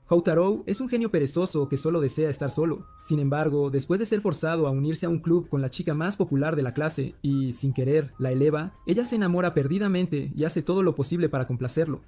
Houtaro es un genio perezoso que solo desea estar solo. Sin embargo, después de ser forzado a unirse a un club con la chica más popular de la clase y, sin querer, la eleva, ella se enamora perdidamente y hace todo lo posible para complacerlo.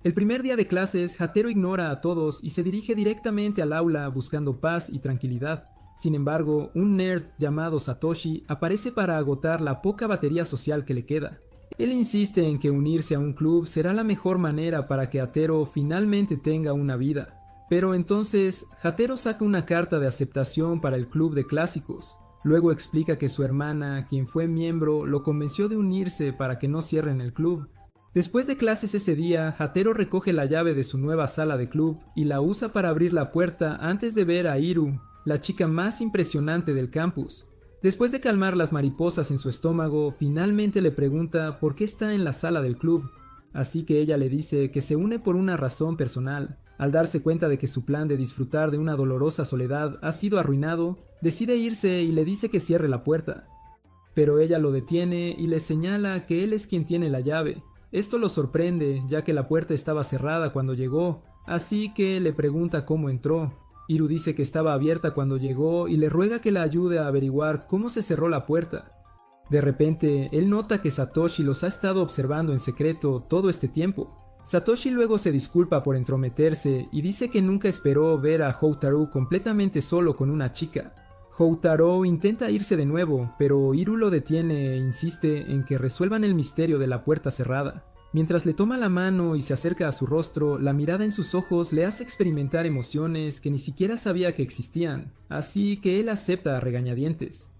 El primer día de clases, Hatero ignora a todos y se dirige directamente al aula buscando paz y tranquilidad. Sin embargo, un nerd llamado Satoshi aparece para agotar la poca batería social que le queda. Él insiste en que unirse a un club será la mejor manera para que Hatero finalmente tenga una vida. Pero entonces, Hatero saca una carta de aceptación para el club de clásicos. Luego explica que su hermana, quien fue miembro, lo convenció de unirse para que no cierren el club. Después de clases ese día, Hatero recoge la llave de su nueva sala de club y la usa para abrir la puerta antes de ver a Iru, la chica más impresionante del campus. Después de calmar las mariposas en su estómago, finalmente le pregunta por qué está en la sala del club. Así que ella le dice que se une por una razón personal. Al darse cuenta de que su plan de disfrutar de una dolorosa soledad ha sido arruinado, decide irse y le dice que cierre la puerta. Pero ella lo detiene y le señala que él es quien tiene la llave. Esto lo sorprende, ya que la puerta estaba cerrada cuando llegó, así que le pregunta cómo entró. Iru dice que estaba abierta cuando llegó y le ruega que la ayude a averiguar cómo se cerró la puerta. De repente, él nota que Satoshi los ha estado observando en secreto todo este tiempo. Satoshi luego se disculpa por entrometerse y dice que nunca esperó ver a Houtaro completamente solo con una chica. Houtaro intenta irse de nuevo, pero Iru lo detiene e insiste en que resuelvan el misterio de la puerta cerrada. Mientras le toma la mano y se acerca a su rostro, la mirada en sus ojos le hace experimentar emociones que ni siquiera sabía que existían, así que él acepta a regañadientes.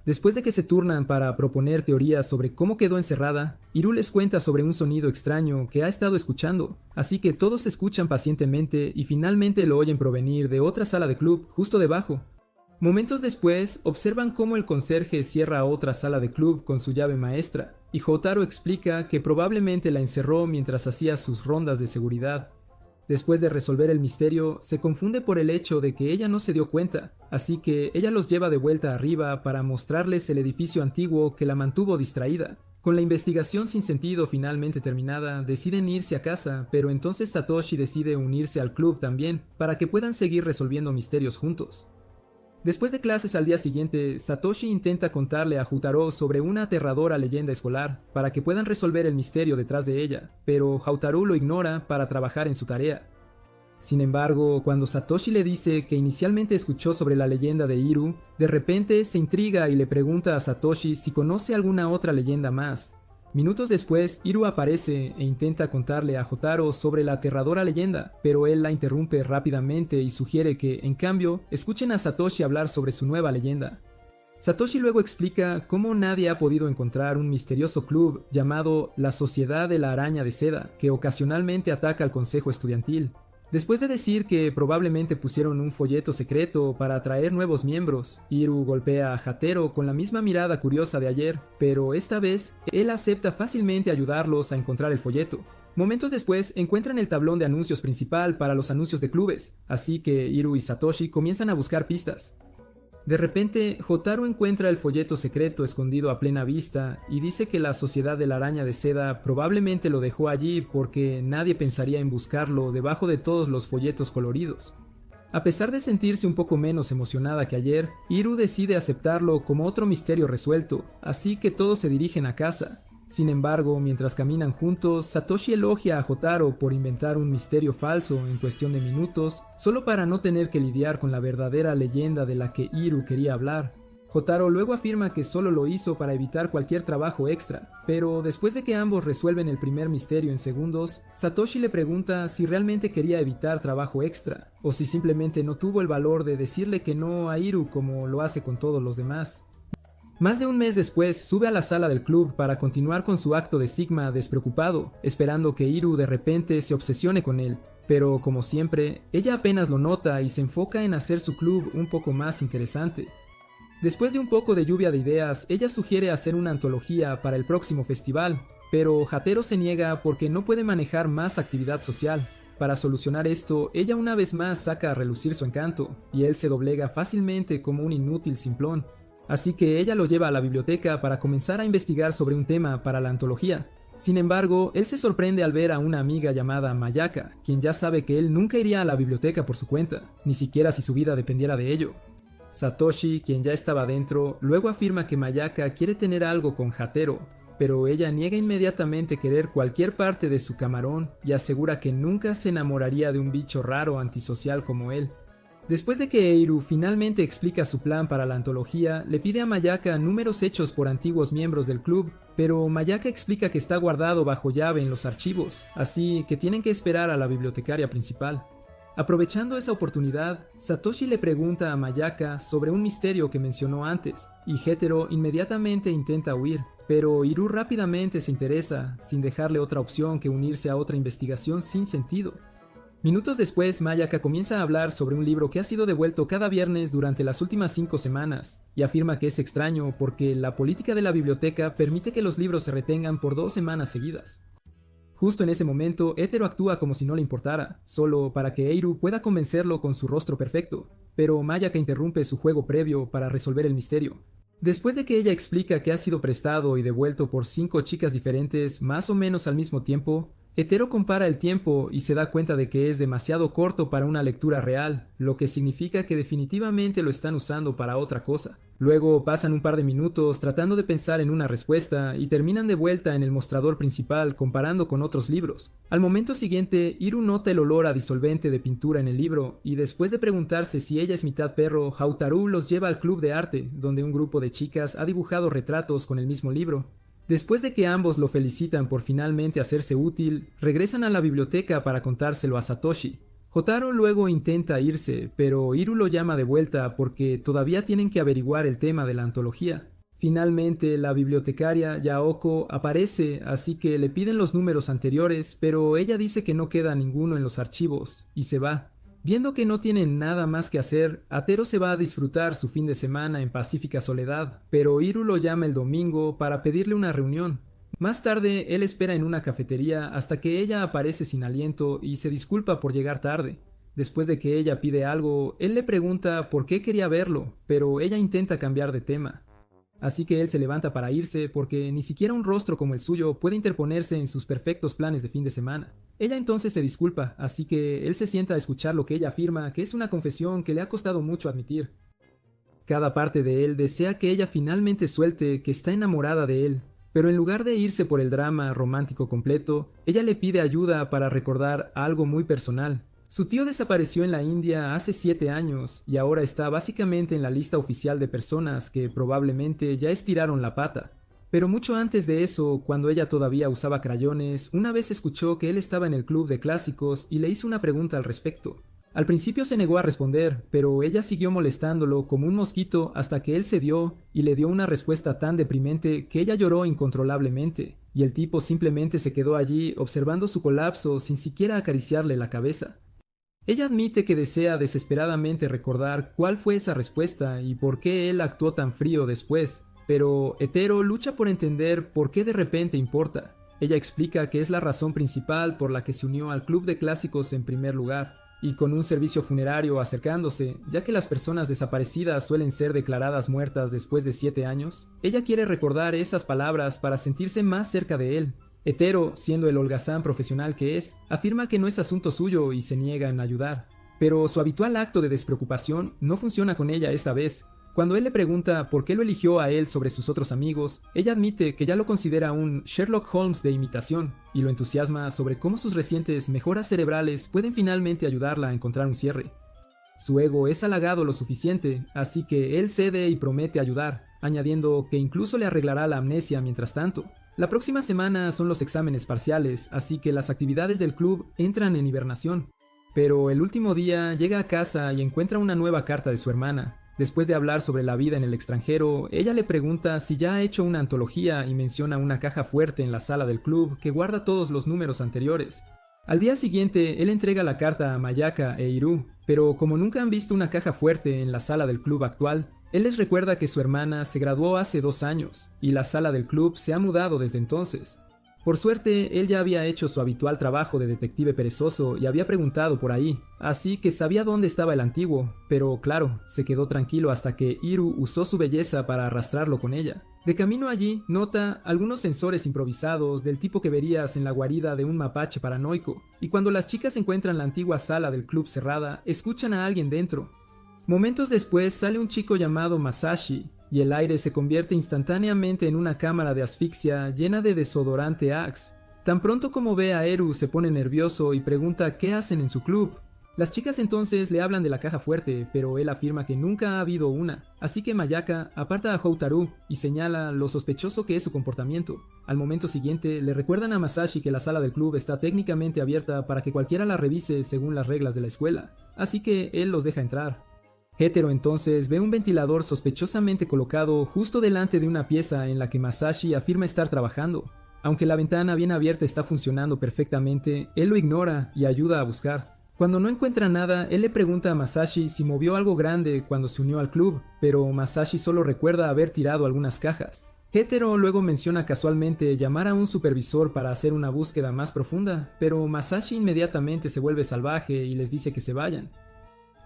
Después de que se turnan para proponer teorías sobre cómo quedó encerrada, Iru les cuenta sobre un sonido extraño que ha estado escuchando, así que todos escuchan pacientemente y finalmente lo oyen provenir de otra sala de club justo debajo. Momentos después, observan cómo el conserje cierra otra sala de club con su llave maestra, y Houtaro explica que probablemente la encerró mientras hacía sus rondas de seguridad. Después de resolver el misterio, se confunde por el hecho de que ella no se dio cuenta, así que ella los lleva de vuelta arriba para mostrarles el edificio antiguo que la mantuvo distraída. Con la investigación sin sentido finalmente terminada, deciden irse a casa, pero entonces Satoshi decide unirse al club también, para que puedan seguir resolviendo misterios juntos. Después de clases al día siguiente, Satoshi intenta contarle a Houtaro sobre una aterradora leyenda escolar, para que puedan resolver el misterio detrás de ella, pero Houtaro lo ignora para trabajar en su tarea. Sin embargo, cuando Satoshi le dice que inicialmente escuchó sobre la leyenda de Iru, de repente se intriga y le pregunta a Satoshi si conoce alguna otra leyenda más. Minutos después, Iru aparece e intenta contarle a Houtaro sobre la aterradora leyenda, pero él la interrumpe rápidamente y sugiere que, en cambio, escuchen a Satoshi hablar sobre su nueva leyenda. Satoshi luego explica cómo nadie ha podido encontrar un misterioso club llamado la Sociedad de la Araña de Seda, que ocasionalmente ataca al consejo estudiantil. Después de decir que probablemente pusieron un folleto secreto para atraer nuevos miembros, Iru golpea a Hatero con la misma mirada curiosa de ayer, pero esta vez él acepta fácilmente ayudarlos a encontrar el folleto. Momentos después encuentran el tablón de anuncios principal para los anuncios de clubes, así que Iru y Satoshi comienzan a buscar pistas. De repente, Houtaro encuentra el folleto secreto escondido a plena vista y dice que la Sociedad de la Araña de Seda probablemente lo dejó allí porque nadie pensaría en buscarlo debajo de todos los folletos coloridos. A pesar de sentirse un poco menos emocionada que ayer, Iru decide aceptarlo como otro misterio resuelto, así que todos se dirigen a casa. Sin embargo, mientras caminan juntos, Satoshi elogia a Houtaro por inventar un misterio falso en cuestión de minutos, solo para no tener que lidiar con la verdadera leyenda de la que Iru quería hablar. Houtaro luego afirma que solo lo hizo para evitar cualquier trabajo extra, pero después de que ambos resuelven el primer misterio en segundos, Satoshi le pregunta si realmente quería evitar trabajo extra, o si simplemente no tuvo el valor de decirle que no a Iru como lo hace con todos los demás. Más de un mes después, sube a la sala del club para continuar con su acto de Sigma despreocupado, esperando que Iru de repente se obsesione con él, pero como siempre, ella apenas lo nota y se enfoca en hacer su club un poco más interesante. Después de un poco de lluvia de ideas, ella sugiere hacer una antología para el próximo festival, pero Hatero se niega porque no puede manejar más actividad social. Para solucionar esto, ella una vez más saca a relucir su encanto, y él se doblega fácilmente como un inútil simplón. Así que ella lo lleva a la biblioteca para comenzar a investigar sobre un tema para la antología. Sin embargo, él se sorprende al ver a una amiga llamada Mayaka, quien ya sabe que él nunca iría a la biblioteca por su cuenta, ni siquiera si su vida dependiera de ello. Satoshi, quien ya estaba dentro, luego afirma que Mayaka quiere tener algo con Hatero, pero ella niega inmediatamente querer cualquier parte de su camarón y asegura que nunca se enamoraría de un bicho raro antisocial como él. Después de que Eiru finalmente explica su plan para la antología, le pide a Mayaka números hechos por antiguos miembros del club, pero Mayaka explica que está guardado bajo llave en los archivos, así que tienen que esperar a la bibliotecaria principal. Aprovechando esa oportunidad, Satoshi le pregunta a Mayaka sobre un misterio que mencionó antes, y Hetero inmediatamente intenta huir, pero Iru rápidamente se interesa, sin dejarle otra opción que unirse a otra investigación sin sentido. Minutos después, Mayaka comienza a hablar sobre un libro que ha sido devuelto cada viernes durante las últimas 5 semanas, y afirma que es extraño porque la política de la biblioteca permite que los libros se retengan por 2 semanas seguidas. Justo en ese momento, Hetero actúa como si no le importara, solo para que Eiru pueda convencerlo con su rostro perfecto, pero Mayaka interrumpe su juego previo para resolver el misterio. Después de que ella explica que ha sido prestado y devuelto por 5 chicas diferentes más o menos al mismo tiempo, Hetero compara el tiempo y se da cuenta de que es demasiado corto para una lectura real, lo que significa que definitivamente lo están usando para otra cosa. Luego pasan un par de minutos tratando de pensar en una respuesta y terminan de vuelta en el mostrador principal comparando con otros libros. Al momento siguiente, Iru nota el olor a disolvente de pintura en el libro y después de preguntarse si ella es mitad perro, Hautaru los lleva al club de arte, donde un grupo de chicas ha dibujado retratos con el mismo libro. Después de que ambos lo felicitan por finalmente hacerse útil, regresan a la biblioteca para contárselo a Satoshi. Jotaro luego intenta irse, pero Iru lo llama de vuelta porque todavía tienen que averiguar el tema de la antología. Finalmente, la bibliotecaria Yaoko aparece, así que le piden los números anteriores, pero ella dice que no queda ninguno en los archivos, y se va. Viendo que no tienen nada más que hacer, Hatero se va a disfrutar su fin de semana en pacífica soledad, pero Iru lo llama el domingo para pedirle una reunión. Más tarde, él espera en una cafetería hasta que ella aparece sin aliento y se disculpa por llegar tarde. Después de que ella pide algo, él le pregunta por qué quería verlo, pero ella intenta cambiar de tema. Así que él se levanta para irse porque ni siquiera un rostro como el suyo puede interponerse en sus perfectos planes de fin de semana. Ella entonces se disculpa, así que él se sienta a escuchar lo que ella afirma, que es una confesión que le ha costado mucho admitir. Cada parte de él desea que ella finalmente suelte que está enamorada de él, pero en lugar de irse por el drama romántico completo, ella le pide ayuda para recordar algo muy personal. Su tío desapareció en la India hace 7 años y ahora está básicamente en la lista oficial de personas que probablemente ya estiraron la pata. Pero mucho antes de eso, cuando ella todavía usaba crayones, una vez escuchó que él estaba en el club de clásicos y le hizo una pregunta al respecto. Al principio se negó a responder, pero ella siguió molestándolo como un mosquito hasta que él cedió y le dio una respuesta tan deprimente que ella lloró incontrolablemente, y el tipo simplemente se quedó allí observando su colapso sin siquiera acariciarle la cabeza. Ella admite que desea desesperadamente recordar cuál fue esa respuesta y por qué él actuó tan frío después, pero Hetero lucha por entender por qué de repente importa. Ella explica que es la razón principal por la que se unió al club de clásicos en primer lugar, y con un servicio funerario acercándose, ya que las personas desaparecidas suelen ser declaradas muertas después de 7 años, ella quiere recordar esas palabras para sentirse más cerca de él. Hetero, siendo el holgazán profesional que es, afirma que no es asunto suyo y se niega en ayudar. Pero su habitual acto de despreocupación no funciona con ella esta vez. Cuando él le pregunta por qué lo eligió a él sobre sus otros amigos, ella admite que ya lo considera un Sherlock Holmes de imitación, y lo entusiasma sobre cómo sus recientes mejoras cerebrales pueden finalmente ayudarla a encontrar un cierre. Su ego es halagado lo suficiente, así que él cede y promete ayudar, añadiendo que incluso le arreglará la amnesia mientras tanto. La próxima semana son los exámenes parciales, así que las actividades del club entran en hibernación. Pero el último día llega a casa y encuentra una nueva carta de su hermana. Después de hablar sobre la vida en el extranjero, ella le pregunta si ya ha hecho una antología y menciona una caja fuerte en la sala del club que guarda todos los números anteriores. Al día siguiente, él entrega la carta a Mayaka e Iru, pero como nunca han visto una caja fuerte en la sala del club actual, él les recuerda que su hermana se graduó hace 2 años, y la sala del club se ha mudado desde entonces. Por suerte, él ya había hecho su habitual trabajo de detective perezoso y había preguntado por ahí, así que sabía dónde estaba el antiguo, pero claro, se quedó tranquilo hasta que Iru usó su belleza para arrastrarlo con ella. De camino allí, nota algunos sensores improvisados del tipo que verías en la guarida de un mapache paranoico, y cuando las chicas encuentran la antigua sala del club cerrada, escuchan a alguien dentro. Momentos después sale un chico llamado Masashi, y el aire se convierte instantáneamente en una cámara de asfixia llena de desodorante Axe. Tan pronto como ve a Eru se pone nervioso y pregunta qué hacen en su club. Las chicas entonces le hablan de la caja fuerte, pero él afirma que nunca ha habido una, así que Mayaka aparta a Houtaru y señala lo sospechoso que es su comportamiento. Al momento siguiente le recuerdan a Masashi que la sala del club está técnicamente abierta para que cualquiera la revise según las reglas de la escuela, así que él los deja entrar. Hetero entonces ve un ventilador sospechosamente colocado justo delante de una pieza en la que Masashi afirma estar trabajando. Aunque la ventana bien abierta está funcionando perfectamente, él lo ignora y ayuda a buscar. Cuando no encuentra nada, él le pregunta a Masashi si movió algo grande cuando se unió al club, pero Masashi solo recuerda haber tirado algunas cajas. Hetero luego menciona casualmente llamar a un supervisor para hacer una búsqueda más profunda, pero Masashi inmediatamente se vuelve salvaje y les dice que se vayan.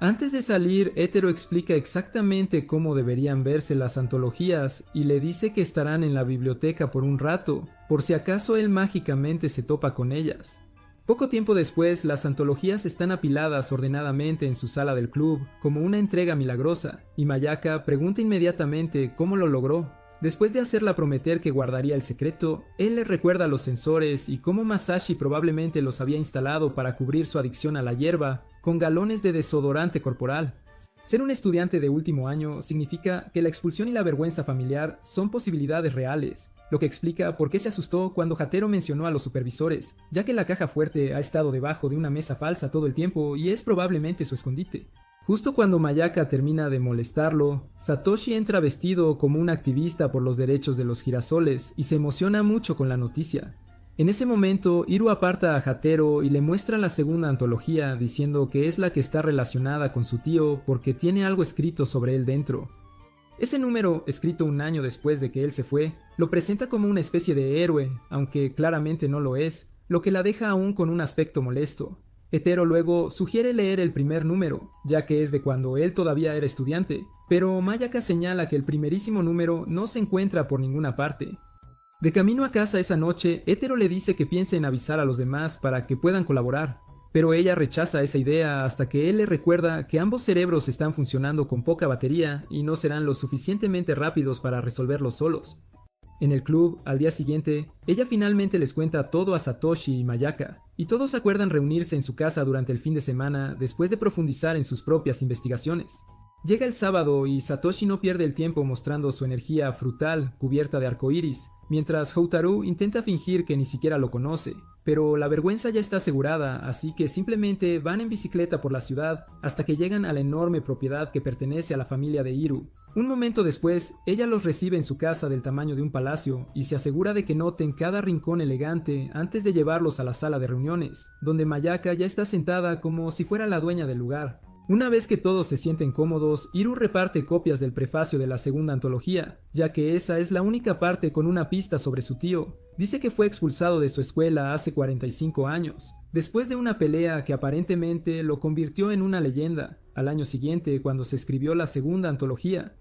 Antes de salir, Hetero explica exactamente cómo deberían verse las antologías y le dice que estarán en la biblioteca por un rato, por si acaso él mágicamente se topa con ellas. Poco tiempo después, las antologías están apiladas ordenadamente en su sala del club, como una entrega milagrosa, y Mayaka pregunta inmediatamente cómo lo logró. Después de hacerla prometer que guardaría el secreto, él le recuerda los sensores y cómo Masashi probablemente los había instalado para cubrir su adicción a la hierba con galones de desodorante corporal. Ser un estudiante de último año significa que la expulsión y la vergüenza familiar son posibilidades reales, lo que explica por qué se asustó cuando Hatero mencionó a los supervisores, ya que la caja fuerte ha estado debajo de una mesa falsa todo el tiempo y es probablemente su escondite. Justo cuando Mayaka termina de molestarlo, Satoshi entra vestido como un activista por los derechos de los girasoles y se emociona mucho con la noticia. En ese momento, Iru aparta a Hatero y le muestra la segunda antología diciendo que es la que está relacionada con su tío porque tiene algo escrito sobre él dentro. Ese número, escrito un año después de que él se fue, lo presenta como una especie de héroe, aunque claramente no lo es, lo que la deja aún con un aspecto molesto. Hetero luego sugiere leer el primer número, ya que es de cuando él todavía era estudiante, pero Mayaka señala que el primerísimo número no se encuentra por ninguna parte. De camino a casa esa noche, Hetero le dice que piense en avisar a los demás para que puedan colaborar, pero ella rechaza esa idea hasta que él le recuerda que ambos cerebros están funcionando con poca batería y no serán lo suficientemente rápidos para resolverlo solos. En el club, al día siguiente, ella finalmente les cuenta todo a Satoshi y Mayaka, y todos acuerdan reunirse en su casa durante el fin de semana después de profundizar en sus propias investigaciones. Llega el sábado y Satoshi no pierde el tiempo mostrando su energía frutal cubierta de arcoíris, mientras Houtaru intenta fingir que ni siquiera lo conoce, pero la vergüenza ya está asegurada, así que simplemente van en bicicleta por la ciudad hasta que llegan a la enorme propiedad que pertenece a la familia de Iru. Un momento después, ella los recibe en su casa del tamaño de un palacio y se asegura de que noten cada rincón elegante antes de llevarlos a la sala de reuniones, donde Mayaka ya está sentada como si fuera la dueña del lugar. Una vez que todos se sienten cómodos, Iru reparte copias del prefacio de la segunda antología, ya que esa es la única parte con una pista sobre su tío. Dice que fue expulsado de su escuela hace 45 años, después de una pelea que aparentemente lo convirtió en una leyenda, al año siguiente cuando se escribió la segunda antología.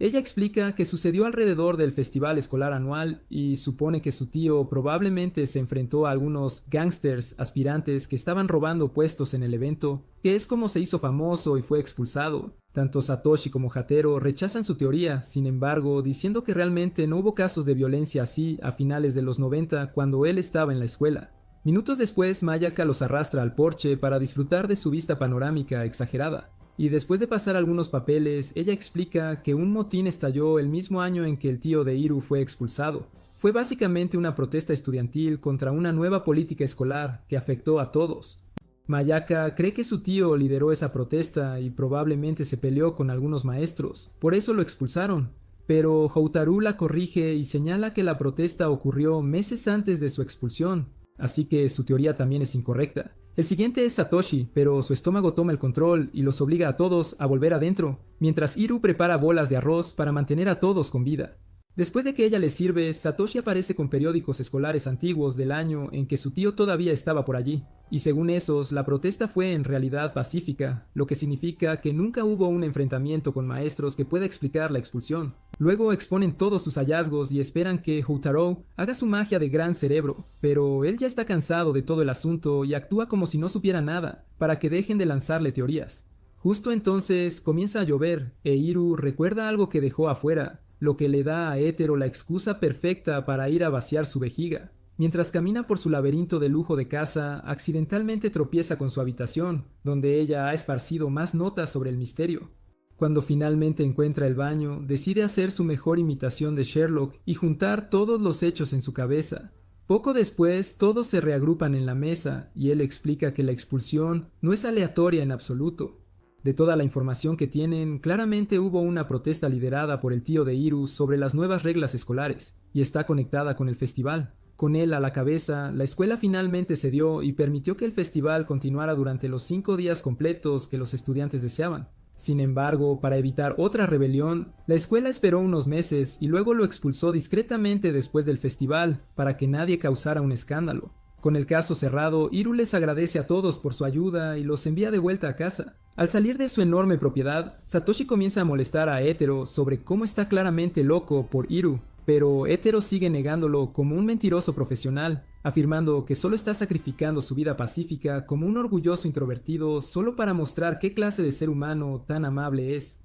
Ella explica que sucedió alrededor del festival escolar anual y supone que su tío probablemente se enfrentó a algunos gángsters aspirantes que estaban robando puestos en el evento, que es como se hizo famoso y fue expulsado. Tanto Satoshi como Hatero rechazan su teoría, sin embargo, diciendo que realmente no hubo casos de violencia así a finales de los 90 cuando él estaba en la escuela. Minutos después, Mayaka los arrastra al porche para disfrutar de su vista panorámica exagerada. Y después de pasar algunos papeles, ella explica que un motín estalló el mismo año en que el tío de Iru fue expulsado. Fue básicamente una protesta estudiantil contra una nueva política escolar que afectó a todos. Mayaka cree que su tío lideró esa protesta y probablemente se peleó con algunos maestros, por eso lo expulsaron. Pero Houtaru la corrige y señala que la protesta ocurrió meses antes de su expulsión, así que su teoría también es incorrecta. El siguiente es Satoshi, pero su estómago toma el control y los obliga a todos a volver adentro, mientras Iru prepara bolas de arroz para mantener a todos con vida. Después de que ella le sirve, Satoshi aparece con periódicos escolares antiguos del año en que su tío todavía estaba por allí, y según esos, la protesta fue en realidad pacífica, lo que significa que nunca hubo un enfrentamiento con maestros que pueda explicar la expulsión. Luego exponen todos sus hallazgos y esperan que Houtaro haga su magia de gran cerebro, pero él ya está cansado de todo el asunto y actúa como si no supiera nada, para que dejen de lanzarle teorías. Justo entonces comienza a llover, e Iru recuerda algo que dejó afuera, lo que le da a Hétero la excusa perfecta para ir a vaciar su vejiga. Mientras camina por su laberinto de lujo de casa, accidentalmente tropieza con su habitación, donde ella ha esparcido más notas sobre el misterio. Cuando finalmente encuentra el baño, decide hacer su mejor imitación de Sherlock y juntar todos los hechos en su cabeza. Poco después, todos se reagrupan en la mesa y él explica que la expulsión no es aleatoria en absoluto. De toda la información que tienen, claramente hubo una protesta liderada por el tío de Iru sobre las nuevas reglas escolares, y está conectada con el festival. Con él a la cabeza, la escuela finalmente cedió y permitió que el festival continuara durante los 5 días completos que los estudiantes deseaban. Sin embargo, para evitar otra rebelión, la escuela esperó unos meses y luego lo expulsó discretamente después del festival, para que nadie causara un escándalo. Con el caso cerrado, Iru les agradece a todos por su ayuda y los envía de vuelta a casa. Al salir de su enorme propiedad, Satoshi comienza a molestar a Hétero sobre cómo está claramente loco por Iru, pero Hétero sigue negándolo como un mentiroso profesional, afirmando que solo está sacrificando su vida pacífica como un orgulloso introvertido solo para mostrar qué clase de ser humano tan amable es.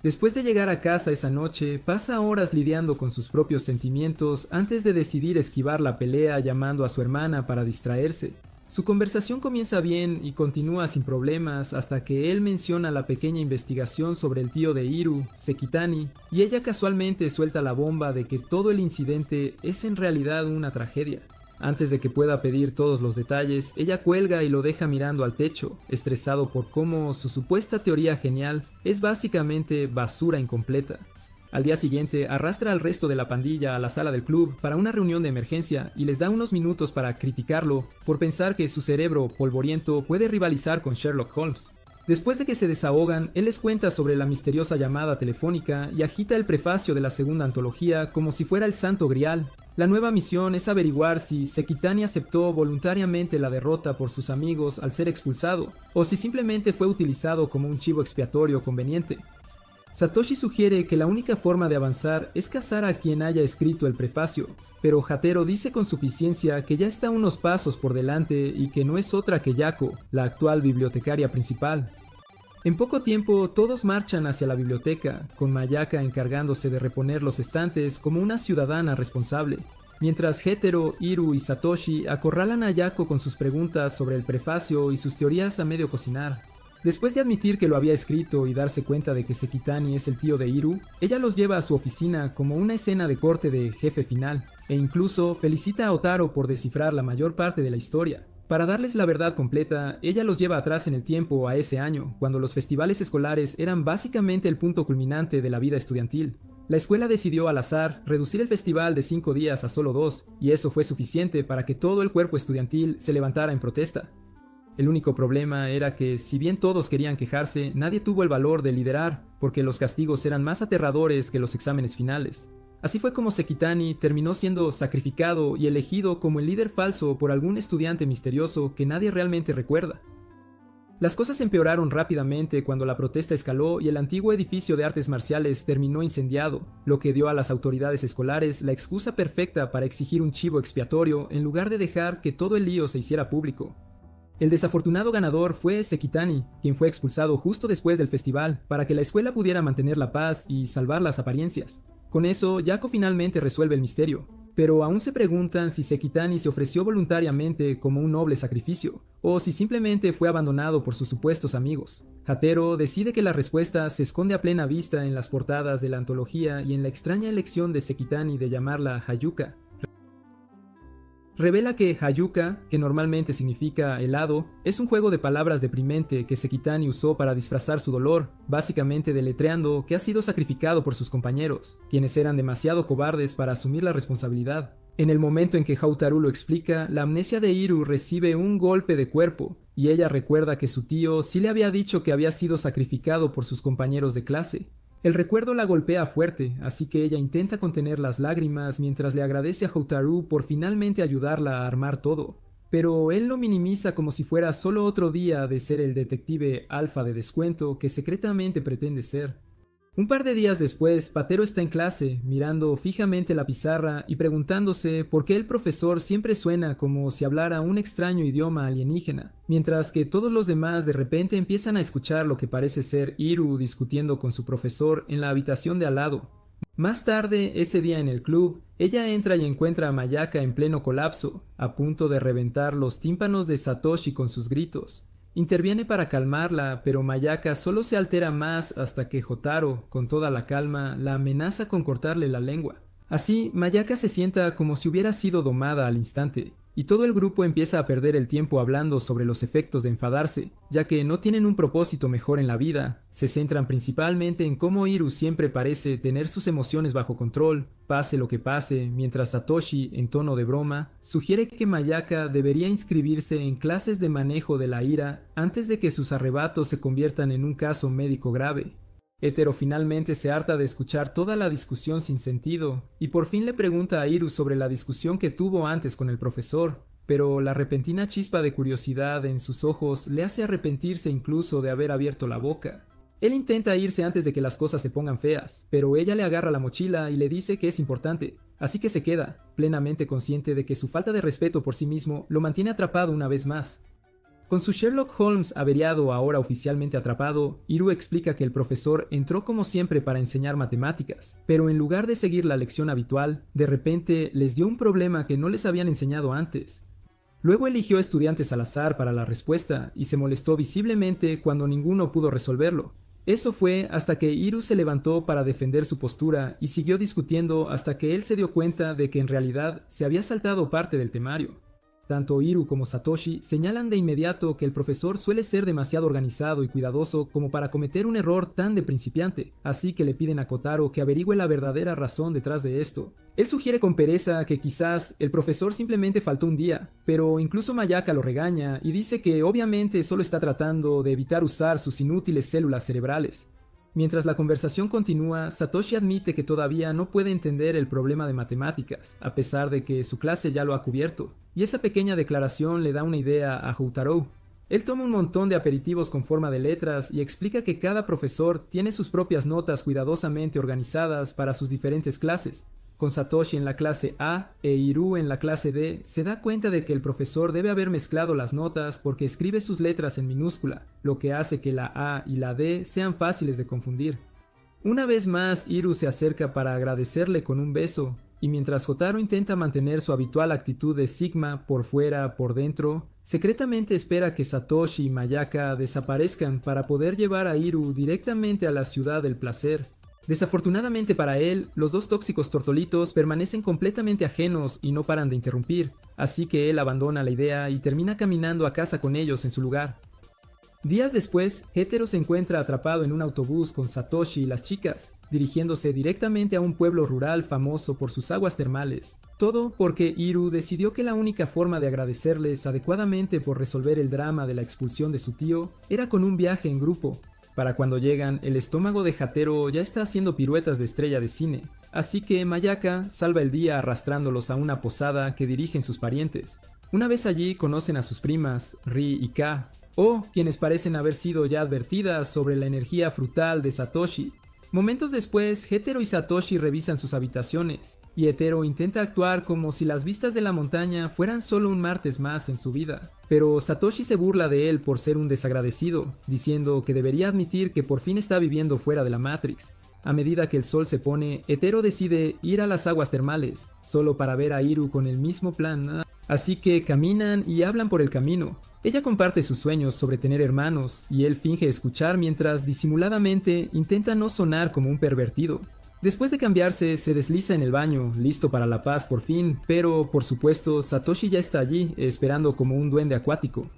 Después de llegar a casa esa noche, pasa horas lidiando con sus propios sentimientos antes de decidir esquivar la pelea llamando a su hermana para distraerse. Su conversación comienza bien y continúa sin problemas hasta que él menciona la pequeña investigación sobre el tío de Iru, Sekitani, y ella casualmente suelta la bomba de que todo el incidente es en realidad una tragedia. Antes de que pueda pedir todos los detalles, ella cuelga y lo deja mirando al techo, estresado por cómo su supuesta teoría genial es básicamente basura incompleta. Al día siguiente, arrastra al resto de la pandilla a la sala del club para una reunión de emergencia y les da unos minutos para criticarlo por pensar que su cerebro polvoriento puede rivalizar con Sherlock Holmes. Después de que se desahogan, él les cuenta sobre la misteriosa llamada telefónica y agita el prefacio de la segunda antología como si fuera el santo grial. La nueva misión es averiguar si Sekitani aceptó voluntariamente la derrota por sus amigos al ser expulsado, o si simplemente fue utilizado como un chivo expiatorio conveniente. Satoshi sugiere que la única forma de avanzar es cazar a quien haya escrito el prefacio, pero Hatero dice con suficiencia que ya está unos pasos por delante y que no es otra que Yako, la actual bibliotecaria principal. En poco tiempo todos marchan hacia la biblioteca, con Mayaka encargándose de reponer los estantes como una ciudadana responsable, mientras Hétero, Iru y Satoshi acorralan a Yako con sus preguntas sobre el prefacio y sus teorías a medio cocinar. Después de admitir que lo había escrito y darse cuenta de que Sekitani es el tío de Iru, ella los lleva a su oficina como una escena de corte de jefe final, e incluso felicita a Otaro por descifrar la mayor parte de la historia. Para darles la verdad completa, ella los lleva atrás en el tiempo a ese año, cuando los festivales escolares eran básicamente el punto culminante de la vida estudiantil. La escuela decidió al azar reducir el festival de 5 días a solo 2, y eso fue suficiente para que todo el cuerpo estudiantil se levantara en protesta. El único problema era que, si bien todos querían quejarse, nadie tuvo el valor de liderar, porque los castigos eran más aterradores que los exámenes finales. Así fue como Sekitani terminó siendo sacrificado y elegido como el líder falso por algún estudiante misterioso que nadie realmente recuerda. Las cosas empeoraron rápidamente cuando la protesta escaló y el antiguo edificio de artes marciales terminó incendiado, lo que dio a las autoridades escolares la excusa perfecta para exigir un chivo expiatorio en lugar de dejar que todo el lío se hiciera público. El desafortunado ganador fue Sekitani, quien fue expulsado justo después del festival para que la escuela pudiera mantener la paz y salvar las apariencias. Con eso, Yako finalmente resuelve el misterio, pero aún se preguntan si Sekitani se ofreció voluntariamente como un noble sacrificio, o si simplemente fue abandonado por sus supuestos amigos. Hatero decide que la respuesta se esconde a plena vista en las portadas de la antología y en la extraña elección de Sekitani de llamarla Hayuka. Revela que Hayuka, que normalmente significa helado, es un juego de palabras deprimente que Sekitani usó para disfrazar su dolor, básicamente deletreando que ha sido sacrificado por sus compañeros, quienes eran demasiado cobardes para asumir la responsabilidad. En el momento en que Houtaru lo explica, la amnesia de Iru recibe un golpe de cuerpo, y ella recuerda que su tío sí le había dicho que había sido sacrificado por sus compañeros de clase. El recuerdo la golpea fuerte, así que ella intenta contener las lágrimas mientras le agradece a Hotaru por finalmente ayudarla a armar todo. Pero él lo minimiza como si fuera solo otro día de ser el detective alfa de descuento que secretamente pretende ser. Un par de días después, Patero está en clase, mirando fijamente la pizarra y preguntándose por qué el profesor siempre suena como si hablara un extraño idioma alienígena, mientras que todos los demás de repente empiezan a escuchar lo que parece ser Iru discutiendo con su profesor en la habitación de al lado. Más tarde, ese día en el club, ella entra y encuentra a Mayaka en pleno colapso, a punto de reventar los tímpanos de Satoshi con sus gritos. Interviene para calmarla, pero Mayaka solo se altera más hasta que Jotaro, con toda la calma, la amenaza con cortarle la lengua. Así, Mayaka se sienta como si hubiera sido domada al instante, y todo el grupo empieza a perder el tiempo hablando sobre los efectos de enfadarse, ya que no tienen un propósito mejor en la vida. Se centran principalmente en cómo Iru siempre parece tener sus emociones bajo control, pase lo que pase, mientras Satoshi, en tono de broma, sugiere que Mayaka debería inscribirse en clases de manejo de la ira antes de que sus arrebatos se conviertan en un caso médico grave. Hetero finalmente se harta de escuchar toda la discusión sin sentido, y por fin le pregunta a Iru sobre la discusión que tuvo antes con el profesor, pero la repentina chispa de curiosidad en sus ojos le hace arrepentirse incluso de haber abierto la boca. Él intenta irse antes de que las cosas se pongan feas, pero ella le agarra la mochila y le dice que es importante, así que se queda, plenamente consciente de que su falta de respeto por sí mismo lo mantiene atrapado una vez más. Con su Sherlock Holmes averiado ahora oficialmente atrapado, Iru explica que el profesor entró como siempre para enseñar matemáticas, pero en lugar de seguir la lección habitual, de repente les dio un problema que no les habían enseñado antes. Luego eligió estudiantes al azar para la respuesta y se molestó visiblemente cuando ninguno pudo resolverlo. Eso fue hasta que Iru se levantó para defender su postura y siguió discutiendo hasta que él se dio cuenta de que en realidad se había saltado parte del temario. Tanto Iru como Satoshi señalan de inmediato que el profesor suele ser demasiado organizado y cuidadoso como para cometer un error tan de principiante, así que le piden a Kotaro que averigüe la verdadera razón detrás de esto. Él sugiere con pereza que quizás el profesor simplemente faltó un día, pero incluso Mayaka lo regaña y dice que obviamente solo está tratando de evitar usar sus inútiles células cerebrales. Mientras la conversación continúa, Satoshi admite que todavía no puede entender el problema de matemáticas, a pesar de que su clase ya lo ha cubierto, y esa pequeña declaración le da una idea a Hotaru. Él toma un montón de aperitivos con forma de letras y explica que cada profesor tiene sus propias notas cuidadosamente organizadas para sus diferentes clases. Con Satoshi en la clase A e Iru en la clase D, se da cuenta de que el profesor debe haber mezclado las notas porque escribe sus letras en minúscula, lo que hace que la A y la D sean fáciles de confundir. Una vez más, Iru se acerca para agradecerle con un beso, y mientras Jotaro intenta mantener su habitual actitud de Sigma por fuera, por dentro, secretamente espera que Satoshi y Mayaka desaparezcan para poder llevar a Iru directamente a la ciudad del placer. Desafortunadamente para él, los dos tóxicos tortolitos permanecen completamente ajenos y no paran de interrumpir, así que él abandona la idea y termina caminando a casa con ellos en su lugar. Días después, Hetero se encuentra atrapado en un autobús con Satoshi y las chicas, dirigiéndose directamente a un pueblo rural famoso por sus aguas termales. Todo porque Iru decidió que la única forma de agradecerles adecuadamente por resolver el drama de la expulsión de su tío era con un viaje en grupo. Para cuando llegan, el estómago de Hatero ya está haciendo piruetas de estrella de cine, así que Mayaka salva el día arrastrándolos a una posada que dirigen sus parientes. Una vez allí conocen a sus primas, Ri y Ka, quienes parecen haber sido ya advertidas sobre la energía frutal de Satoshi. Momentos después, Hetero y Satoshi revisan sus habitaciones, y Hetero intenta actuar como si las vistas de la montaña fueran solo un martes más en su vida. Pero Satoshi se burla de él por ser un desagradecido, diciendo que debería admitir que por fin está viviendo fuera de la Matrix. A medida que el sol se pone, Hetero decide ir a las aguas termales, solo para ver a Iru con el mismo plan. Así que caminan y hablan por el camino. Ella comparte sus sueños sobre tener hermanos, y él finge escuchar mientras disimuladamente intenta no sonar como un pervertido. Después de cambiarse, se desliza en el baño, listo para la paz por fin, pero por supuesto Satoshi ya está allí, esperando como un duende acuático.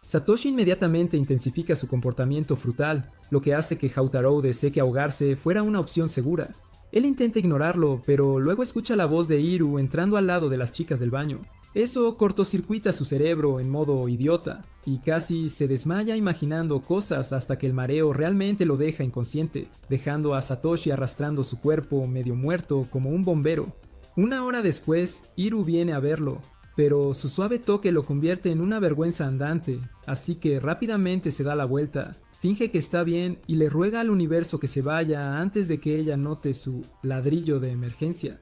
Satoshi inmediatamente intensifica su comportamiento frutal, lo que hace que Hotaru desee que ahogarse fuera una opción segura. Él intenta ignorarlo, pero luego escucha la voz de Iru entrando al lado de las chicas del baño. Eso cortocircuita su cerebro en modo idiota, y casi se desmaya imaginando cosas hasta que el mareo realmente lo deja inconsciente, dejando a Satoshi arrastrando su cuerpo medio muerto como un bombero. Una hora después, Iru viene a verlo, pero su suave toque lo convierte en una vergüenza andante, así que rápidamente se da la vuelta, finge que está bien y le ruega al universo que se vaya antes de que ella note su ladrillo de emergencia.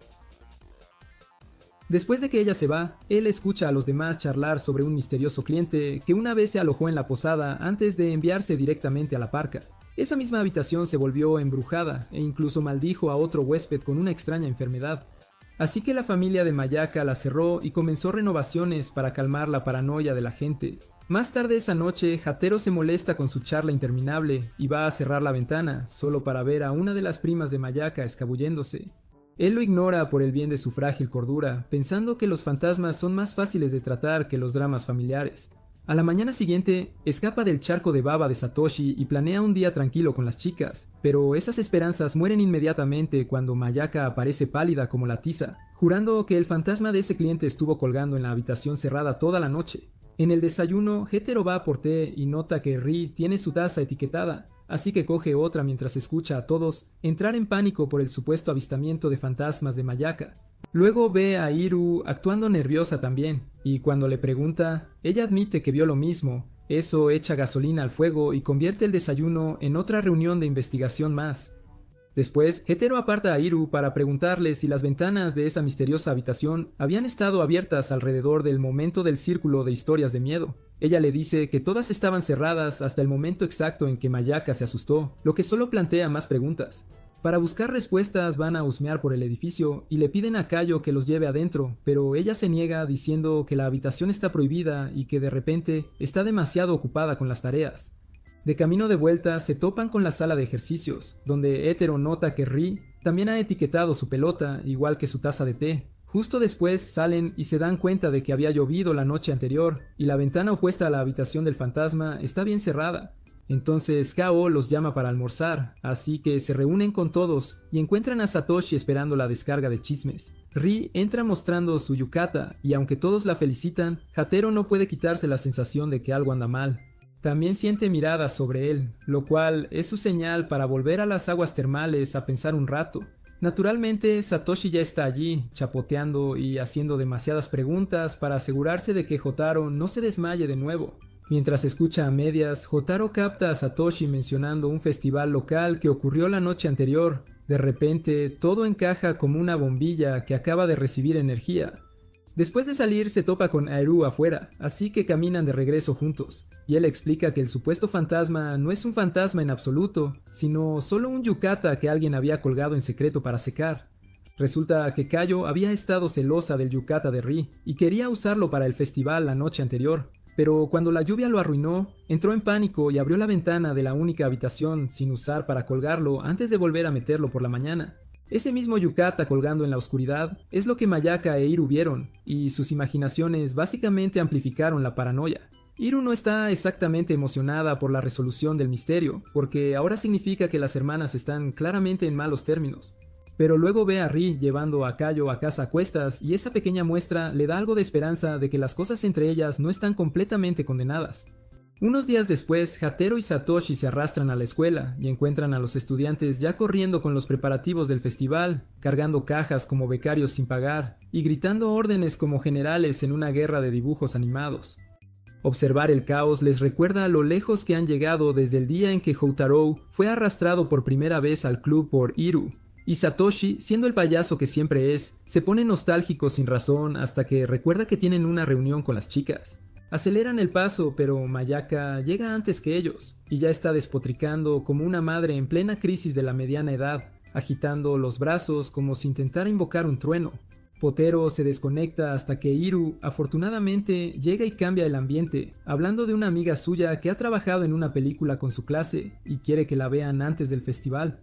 Después de que ella se va, él escucha a los demás charlar sobre un misterioso cliente que una vez se alojó en la posada antes de enviarse directamente a la parca. Esa misma habitación se volvió embrujada e incluso maldijo a otro huésped con una extraña enfermedad. Así que la familia de Mayaka la cerró y comenzó renovaciones para calmar la paranoia de la gente. Más tarde esa noche, Hatero se molesta con su charla interminable y va a cerrar la ventana, solo para ver a una de las primas de Mayaka escabulléndose. Él lo ignora por el bien de su frágil cordura, pensando que los fantasmas son más fáciles de tratar que los dramas familiares. A la mañana siguiente, escapa del charco de baba de Satoshi y planea un día tranquilo con las chicas, pero esas esperanzas mueren inmediatamente cuando Mayaka aparece pálida como la tiza, jurando que el fantasma de ese cliente estuvo colgando en la habitación cerrada toda la noche. En el desayuno, Hetero va por té y nota que Ri tiene su taza etiquetada, así que coge otra mientras escucha a todos entrar en pánico por el supuesto avistamiento de fantasmas de Mayaka. Luego ve a Iru actuando nerviosa también, y cuando le pregunta, ella admite que vio lo mismo. Eso echa gasolina al fuego y convierte el desayuno en otra reunión de investigación más. Después, Hetero aparta a Iru para preguntarle si las ventanas de esa misteriosa habitación habían estado abiertas alrededor del momento del círculo de historias de miedo. Ella le dice que todas estaban cerradas hasta el momento exacto en que Mayaka se asustó, lo que solo plantea más preguntas. Para buscar respuestas van a husmear por el edificio y le piden a Kayo que los lleve adentro, pero ella se niega diciendo que la habitación está prohibida y que de repente está demasiado ocupada con las tareas. De camino de vuelta se topan con la sala de ejercicios, donde Hetero nota que Ri también ha etiquetado su pelota, igual que su taza de té. Justo después salen y se dan cuenta de que había llovido la noche anterior y la ventana opuesta a la habitación del fantasma está bien cerrada. Entonces Kao los llama para almorzar, así que se reúnen con todos y encuentran a Satoshi esperando la descarga de chismes. Ri entra mostrando su yukata y aunque todos la felicitan, Hatero no puede quitarse la sensación de que algo anda mal. También siente miradas sobre él, lo cual es su señal para volver a las aguas termales a pensar un rato. Naturalmente, Satoshi ya está allí, chapoteando y haciendo demasiadas preguntas para asegurarse de que Jotaro no se desmaye de nuevo. Mientras escucha a medias, Jotaro capta a Satoshi mencionando un festival local que ocurrió la noche anterior. De repente, todo encaja como una bombilla que acaba de recibir energía. Después de salir se topa con Aeru afuera, así que caminan de regreso juntos, y él explica que el supuesto fantasma no es un fantasma en absoluto, sino solo un yukata que alguien había colgado en secreto para secar. Resulta que Kayo había estado celosa del yukata de Ri, y quería usarlo para el festival la noche anterior, pero cuando la lluvia lo arruinó, entró en pánico y abrió la ventana de la única habitación sin usar para colgarlo antes de volver a meterlo por la mañana. Ese mismo yukata colgando en la oscuridad es lo que Mayaka e Iru vieron, y sus imaginaciones básicamente amplificaron la paranoia. Iru no está exactamente emocionada por la resolución del misterio, porque ahora significa que las hermanas están claramente en malos términos. Pero luego ve a Ri llevando a Kayo a casa a cuestas y esa pequeña muestra le da algo de esperanza de que las cosas entre ellas no están completamente condenadas. Unos días después, Hatero y Satoshi se arrastran a la escuela y encuentran a los estudiantes ya corriendo con los preparativos del festival, cargando cajas como becarios sin pagar y gritando órdenes como generales en una guerra de dibujos animados. Observar el caos les recuerda a lo lejos que han llegado desde el día en que Houtaro fue arrastrado por primera vez al club por Iru, y Satoshi, siendo el payaso que siempre es, se pone nostálgico sin razón hasta que recuerda que tienen una reunión con las chicas. Aceleran el paso, pero Mayaka llega antes que ellos, y ya está despotricando como una madre en plena crisis de la mediana edad, agitando los brazos como si intentara invocar un trueno. Potero se desconecta hasta que Iru, afortunadamente, llega y cambia el ambiente, hablando de una amiga suya que ha trabajado en una película con su clase y quiere que la vean antes del festival.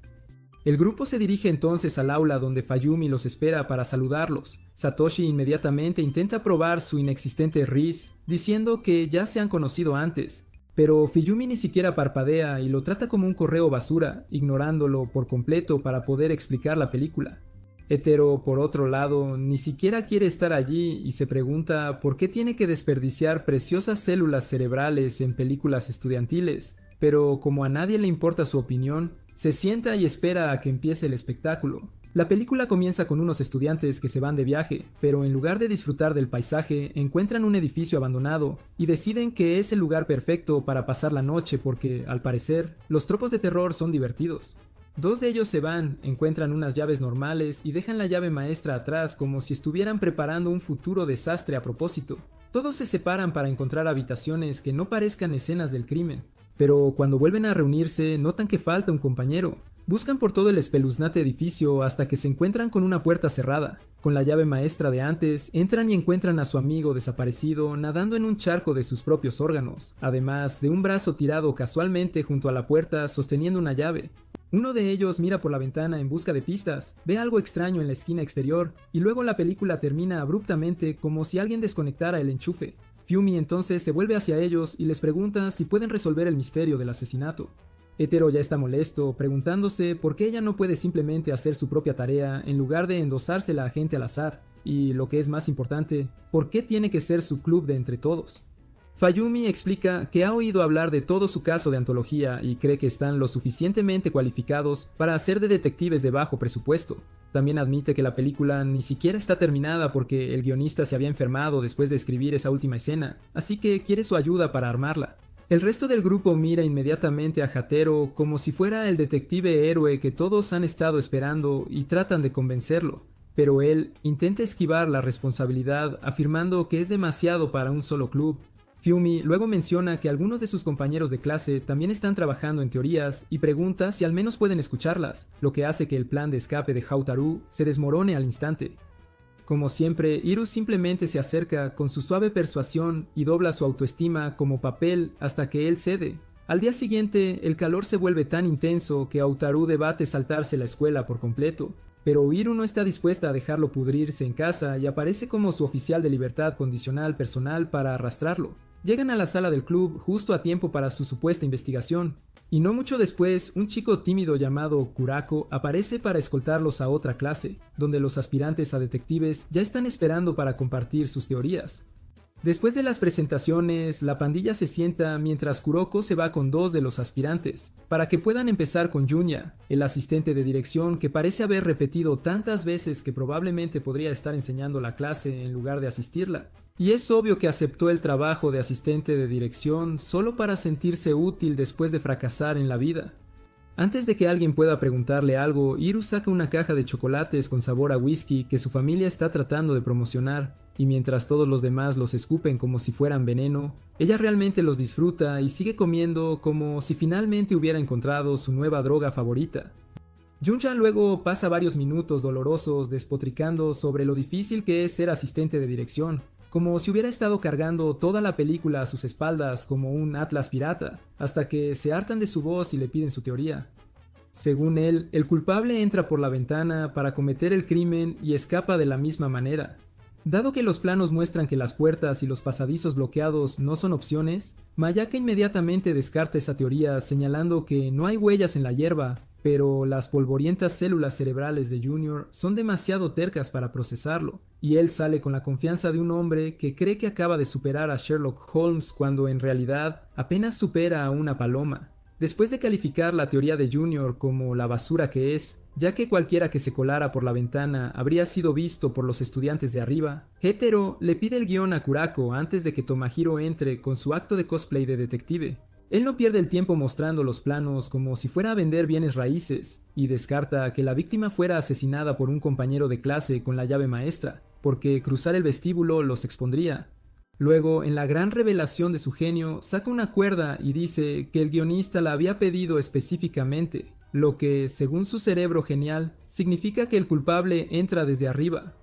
El grupo se dirige entonces al aula donde Fayumi los espera para saludarlos. Satoshi inmediatamente intenta probar su inexistente Riz, diciendo que ya se han conocido antes, pero Fuyumi ni siquiera parpadea y lo trata como un correo basura, ignorándolo por completo para poder explicar la película. Hetero, por otro lado, ni siquiera quiere estar allí y se pregunta por qué tiene que desperdiciar preciosas células cerebrales en películas estudiantiles, pero como a nadie le importa su opinión, se sienta y espera a que empiece el espectáculo. La película comienza con unos estudiantes que se van de viaje, pero en lugar de disfrutar del paisaje, encuentran un edificio abandonado y deciden que es el lugar perfecto para pasar la noche porque, al parecer, los tropos de terror son divertidos. Dos de ellos se van, encuentran unas llaves normales y dejan la llave maestra atrás como si estuvieran preparando un futuro desastre a propósito. Todos se separan para encontrar habitaciones que no parezcan escenas del crimen, pero cuando vuelven a reunirse notan que falta un compañero. Buscan por todo el espeluznante edificio hasta que se encuentran con una puerta cerrada. Con la llave maestra de antes, entran y encuentran a su amigo desaparecido nadando en un charco de sus propios órganos, además de un brazo tirado casualmente junto a la puerta sosteniendo una llave. Uno de ellos mira por la ventana en busca de pistas, ve algo extraño en la esquina exterior, y luego la película termina abruptamente como si alguien desconectara el enchufe. Fumi entonces se vuelve hacia ellos y les pregunta si pueden resolver el misterio del asesinato. Hetero ya está molesto, preguntándose por qué ella no puede simplemente hacer su propia tarea en lugar de endosársela a gente al azar, y lo que es más importante, por qué tiene que ser su club de entre todos. Fayumi explica que ha oído hablar de todo su caso de antología y cree que están lo suficientemente cualificados para hacer de detectives de bajo presupuesto. También admite que la película ni siquiera está terminada porque el guionista se había enfermado después de escribir esa última escena, así que quiere su ayuda para armarla. El resto del grupo mira inmediatamente a Hatero como si fuera el detective héroe que todos han estado esperando y tratan de convencerlo, pero él intenta esquivar la responsabilidad afirmando que es demasiado para un solo club. Fumi luego menciona que algunos de sus compañeros de clase también están trabajando en teorías y pregunta si al menos pueden escucharlas, lo que hace que el plan de escape de Hautaru se desmorone al instante. Como siempre, Iru simplemente se acerca con su suave persuasión y dobla su autoestima como papel hasta que él cede. Al día siguiente, el calor se vuelve tan intenso que Hautaru debate saltarse la escuela por completo, pero Iru no está dispuesta a dejarlo pudrirse en casa y aparece como su oficial de libertad condicional personal para arrastrarlo. Llegan a la sala del club justo a tiempo para su supuesta investigación, y no mucho después, un chico tímido llamado Kurako aparece para escoltarlos a otra clase, donde los aspirantes a detectives ya están esperando para compartir sus teorías. Después de las presentaciones, la pandilla se sienta mientras Kuroko se va con dos de los aspirantes, para que puedan empezar con Junya, el asistente de dirección que parece haber repetido tantas veces que probablemente podría estar enseñando la clase en lugar de asistirla. Y es obvio que aceptó el trabajo de asistente de dirección solo para sentirse útil después de fracasar en la vida. Antes de que alguien pueda preguntarle algo, Iru saca una caja de chocolates con sabor a whisky que su familia está tratando de promocionar, y mientras todos los demás los escupen como si fueran veneno, ella realmente los disfruta y sigue comiendo como si finalmente hubiera encontrado su nueva droga favorita. Junya luego pasa varios minutos dolorosos despotricando sobre lo difícil que es ser asistente de dirección, como si hubiera estado cargando toda la película a sus espaldas como un atlas pirata, hasta que se hartan de su voz y le piden su teoría. Según él, el culpable entra por la ventana para cometer el crimen y escapa de la misma manera. Dado que los planos muestran que las puertas y los pasadizos bloqueados no son opciones, Mayaka inmediatamente descarta esa teoría señalando que no hay huellas en la hierba, pero las polvorientas células cerebrales de Junior son demasiado tercas para procesarlo, y él sale con la confianza de un hombre que cree que acaba de superar a Sherlock Holmes cuando en realidad apenas supera a una paloma. Después de calificar la teoría de Junior como la basura que es, ya que cualquiera que se colara por la ventana habría sido visto por los estudiantes de arriba, Hetero le pide el guión a Kurako antes de que Tomahiro entre con su acto de cosplay de detective. Él no pierde el tiempo mostrando los planos como si fuera a vender bienes raíces, y descarta que la víctima fuera asesinada por un compañero de clase con la llave maestra, porque cruzar el vestíbulo los expondría. Luego, en la gran revelación de su genio, saca una cuerda y dice que el guionista la había pedido específicamente, lo que, según su cerebro genial, significa que el culpable entra desde arriba.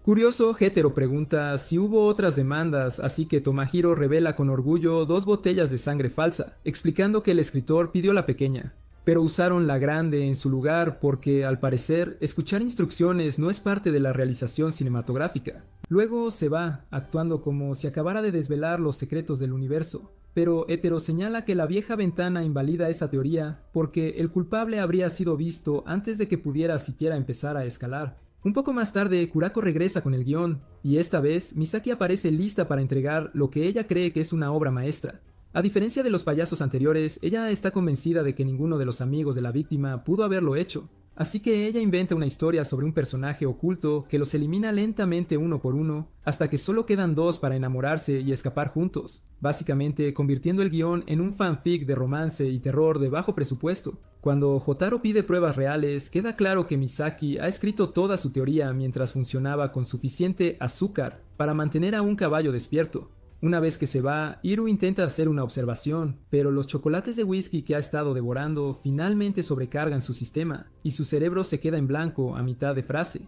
Curioso, Hetero pregunta si hubo otras demandas, así que Tomahiro revela con orgullo 2 botellas de sangre falsa, explicando que el escritor pidió la pequeña, pero usaron la grande en su lugar porque, al parecer, escuchar instrucciones no es parte de la realización cinematográfica. Luego se va, actuando como si acabara de desvelar los secretos del universo, pero Hetero señala que la vieja ventana invalida esa teoría porque el culpable habría sido visto antes de que pudiera siquiera empezar a escalar. Un poco más tarde, Kurako regresa con el guión, y esta vez Misaki aparece lista para entregar lo que ella cree que es una obra maestra. A diferencia de los payasos anteriores, ella está convencida de que ninguno de los amigos de la víctima pudo haberlo hecho, así que ella inventa una historia sobre un personaje oculto que los elimina lentamente uno por uno, hasta que solo quedan dos para enamorarse y escapar juntos, básicamente convirtiendo el guión en un fanfic de romance y terror de bajo presupuesto. Cuando Jotaro pide pruebas reales, queda claro que Misaki ha escrito toda su teoría mientras funcionaba con suficiente azúcar para mantener a un caballo despierto. Una vez que se va, Iru intenta hacer una observación, pero los chocolates de whisky que ha estado devorando finalmente sobrecargan su sistema, y su cerebro se queda en blanco a mitad de frase.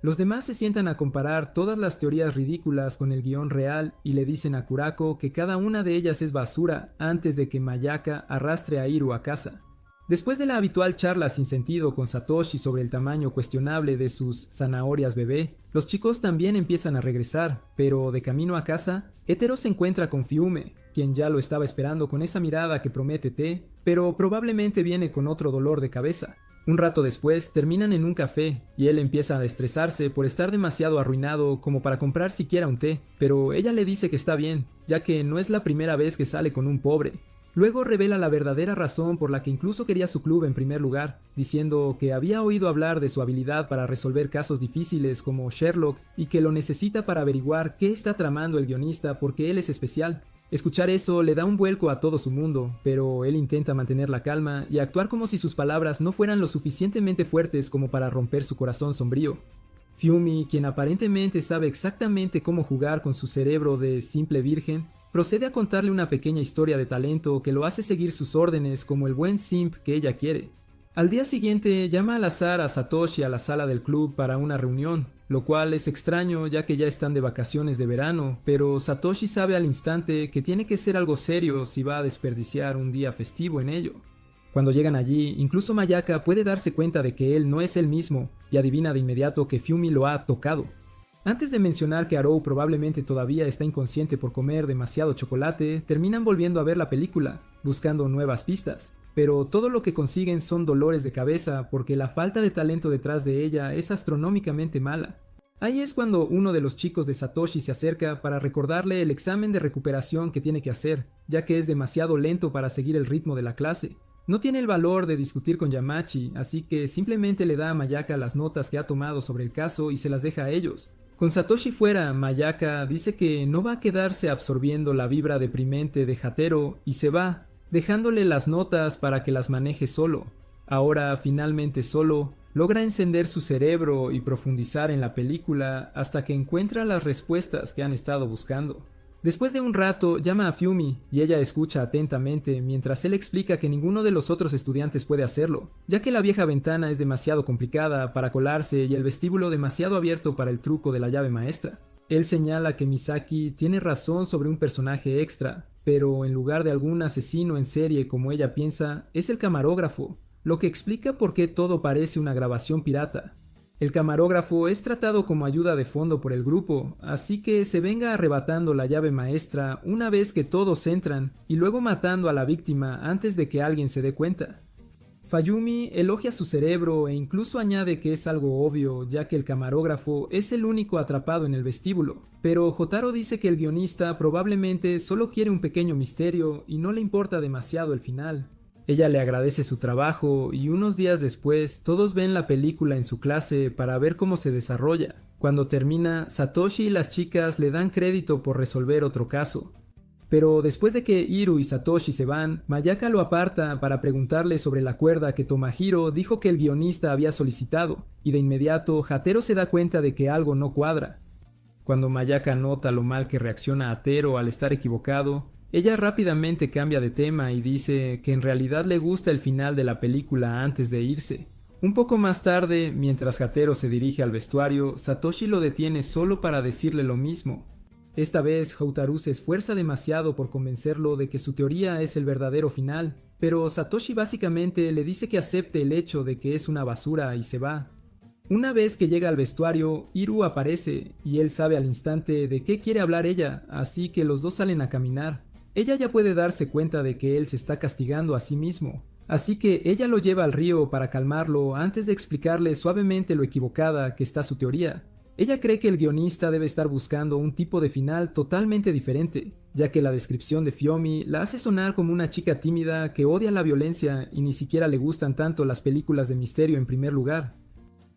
Los demás se sientan a comparar todas las teorías ridículas con el guión real y le dicen a Kurako que cada una de ellas es basura antes de que Mayaka arrastre a Iru a casa. Después de la habitual charla sin sentido con Satoshi sobre el tamaño cuestionable de sus zanahorias bebé, los chicos también empiezan a regresar, pero de camino a casa, Hetero se encuentra con Fiume, quien ya lo estaba esperando con esa mirada que promete té, pero probablemente viene con otro dolor de cabeza. Un rato después terminan en un café y él empieza a estresarse por estar demasiado arruinado como para comprar siquiera un té, pero ella le dice que está bien, ya que no es la primera vez que sale con un pobre. Luego revela la verdadera razón por la que incluso quería su club en primer lugar, diciendo que había oído hablar de su habilidad para resolver casos difíciles como Sherlock y que lo necesita para averiguar qué está tramando el guionista porque él es especial. Escuchar eso le da un vuelco a todo su mundo, pero él intenta mantener la calma y actuar como si sus palabras no fueran lo suficientemente fuertes como para romper su corazón sombrío. Fiumi, quien aparentemente sabe exactamente cómo jugar con su cerebro de simple virgen, procede a contarle una pequeña historia de talento que lo hace seguir sus órdenes como el buen simp que ella quiere. Al día siguiente llama al azar a Satoshi a la sala del club para una reunión, lo cual es extraño ya que ya están de vacaciones de verano, pero Satoshi sabe al instante que tiene que ser algo serio si va a desperdiciar un día festivo en ello. Cuando llegan allí, incluso Mayaka puede darse cuenta de que él no es él mismo y adivina de inmediato que Fiumi lo ha tocado. Antes de mencionar que Arou probablemente todavía está inconsciente por comer demasiado chocolate, terminan volviendo a ver la película, buscando nuevas pistas, pero todo lo que consiguen son dolores de cabeza porque la falta de talento detrás de ella es astronómicamente mala. Ahí es cuando uno de los chicos de Satoshi se acerca para recordarle el examen de recuperación que tiene que hacer, ya que es demasiado lento para seguir el ritmo de la clase. No tiene el valor de discutir con Yamachi, así que simplemente le da a Mayaka las notas que ha tomado sobre el caso y se las deja a ellos. Con Satoshi fuera, Mayaka dice que no va a quedarse absorbiendo la vibra deprimente de Hatero y se va, dejándole las notas para que las maneje solo. Ahora, finalmente solo, logra encender su cerebro y profundizar en la película hasta que encuentra las respuestas que han estado buscando. Después de un rato, llama a Fiumi y ella escucha atentamente mientras él explica que ninguno de los otros estudiantes puede hacerlo, ya que la vieja ventana es demasiado complicada para colarse y el vestíbulo demasiado abierto para el truco de la llave maestra. Él señala que Misaki tiene razón sobre un personaje extra, pero en lugar de algún asesino en serie como ella piensa, es el camarógrafo, lo que explica por qué todo parece una grabación pirata. El camarógrafo es tratado como ayuda de fondo por el grupo, así que se venga arrebatando la llave maestra una vez que todos entran y luego matando a la víctima antes de que alguien se dé cuenta. Fayumi elogia su cerebro e incluso añade que es algo obvio ya que el camarógrafo es el único atrapado en el vestíbulo, pero Jotaro dice que el guionista probablemente solo quiere un pequeño misterio y no le importa demasiado el final. Ella le agradece su trabajo y unos días después todos ven la película en su clase para ver cómo se desarrolla. Cuando termina, Satoshi y las chicas le dan crédito por resolver otro caso. Pero después de que Iru y Satoshi se van, Mayaka lo aparta para preguntarle sobre la cuerda que Tomahiro dijo que el guionista había solicitado, y de inmediato Hatero se da cuenta de que algo no cuadra. Cuando Mayaka nota lo mal que reacciona Hatero al estar equivocado, ella rápidamente cambia de tema y dice que en realidad le gusta el final de la película antes de irse. Un poco más tarde, mientras Hatero se dirige al vestuario, Satoshi lo detiene solo para decirle lo mismo. Esta vez, Houtaru se esfuerza demasiado por convencerlo de que su teoría es el verdadero final, pero Satoshi básicamente le dice que acepte el hecho de que es una basura y se va. Una vez que llega al vestuario, Iru aparece y él sabe al instante de qué quiere hablar ella, así que los dos salen a caminar. Ella ya puede darse cuenta de que él se está castigando a sí mismo, Así que ella lo lleva al río para calmarlo antes de explicarle suavemente lo equivocada que está su teoría. Ella cree que el guionista debe estar buscando un tipo de final totalmente diferente, ya que la descripción de Fiomi la hace sonar como una chica tímida que odia la violencia y ni siquiera le gustan tanto las películas de misterio en primer lugar.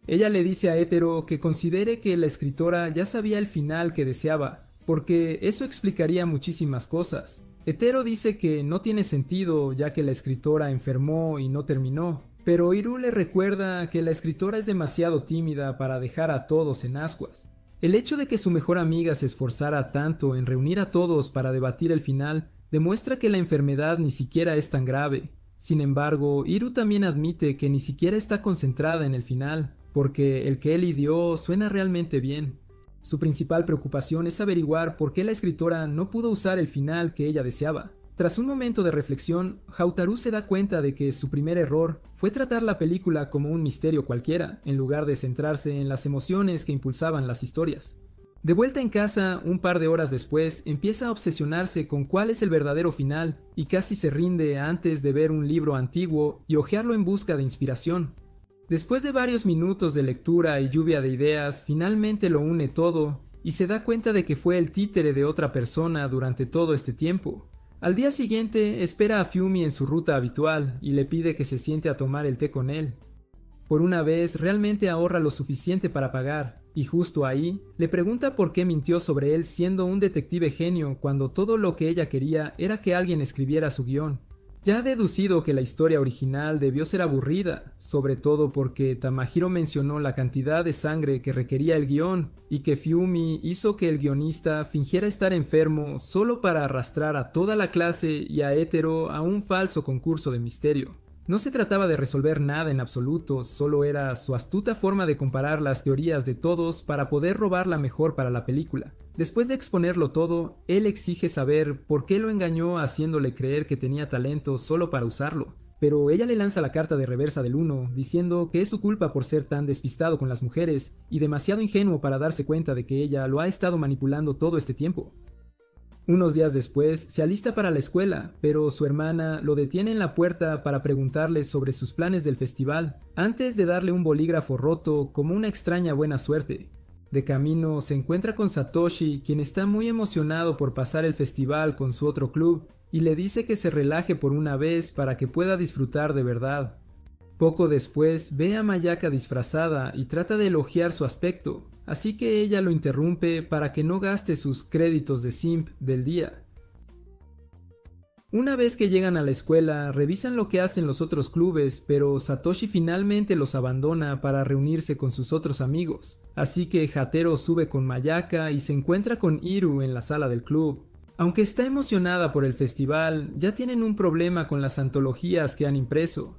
Ella le dice a Hetero que considere que la escritora ya sabía el final que deseaba, porque eso explicaría muchísimas cosas. Hetero dice que no tiene sentido ya que la escritora enfermó y no terminó, pero Hiru le recuerda que la escritora es demasiado tímida para dejar a todos en ascuas. El hecho de que su mejor amiga se esforzara tanto en reunir a todos para debatir el final demuestra que la enfermedad ni siquiera es tan grave. Sin embargo, Hiru también admite que ni siquiera está concentrada en el final, porque el que él dio suena realmente bien. Su principal preocupación es averiguar por qué la escritora no pudo usar el final que ella deseaba. Tras un momento de reflexión, Hautaru se da cuenta de que su primer error fue tratar la película como un misterio cualquiera, en lugar de centrarse en las emociones que impulsaban las historias. De vuelta en casa, un par de horas después, empieza a obsesionarse con cuál es el verdadero final y casi se rinde antes de ver un libro antiguo y hojearlo en busca de inspiración. Después de varios minutos de lectura y lluvia de ideas, finalmente lo une todo y se da cuenta de que fue el títere de otra persona durante todo este tiempo. Al día siguiente espera a Fumi en su ruta habitual y le pide que se siente a tomar el té con él. Por una vez realmente ahorra lo suficiente para pagar, y justo ahí le pregunta por qué mintió sobre él siendo un detective genio cuando todo lo que ella quería era que alguien escribiera su guión. Ya ha deducido que la historia original debió ser aburrida, sobre todo porque Tamahiro mencionó la cantidad de sangre que requería el guión y que Fumi hizo que el guionista fingiera estar enfermo solo para arrastrar a toda la clase y a Hetero a un falso concurso de misterio. No se trataba de resolver nada en absoluto, solo era su astuta forma de comparar las teorías de todos para poder robar la mejor para la película. Después de exponerlo todo, él exige saber por qué lo engañó haciéndole creer que tenía talento solo para usarlo. Pero ella le lanza la carta de reversa del 1, diciendo que es su culpa por ser tan despistado con las mujeres y demasiado ingenuo para darse cuenta de que ella lo ha estado manipulando todo este tiempo. Unos días después, se alista para la escuela, pero su hermana lo detiene en la puerta para preguntarle sobre sus planes del festival, antes de darle un bolígrafo roto como una extraña buena suerte. De camino se encuentra con Satoshi, quien está muy emocionado por pasar el festival con su otro club, y le dice que se relaje por una vez para que pueda disfrutar de verdad. Poco después ve a Mayaka disfrazada y trata de elogiar su aspecto, así que ella lo interrumpe para que no gaste sus créditos de simp del día. Una vez que llegan a la escuela, revisan lo que hacen los otros clubes, pero Satoshi finalmente los abandona para reunirse con sus otros amigos, así que Hatero sube con Mayaka y se encuentra con Hiru en la sala del club. Aunque está emocionada por el festival, ya tienen un problema con las antologías que han impreso.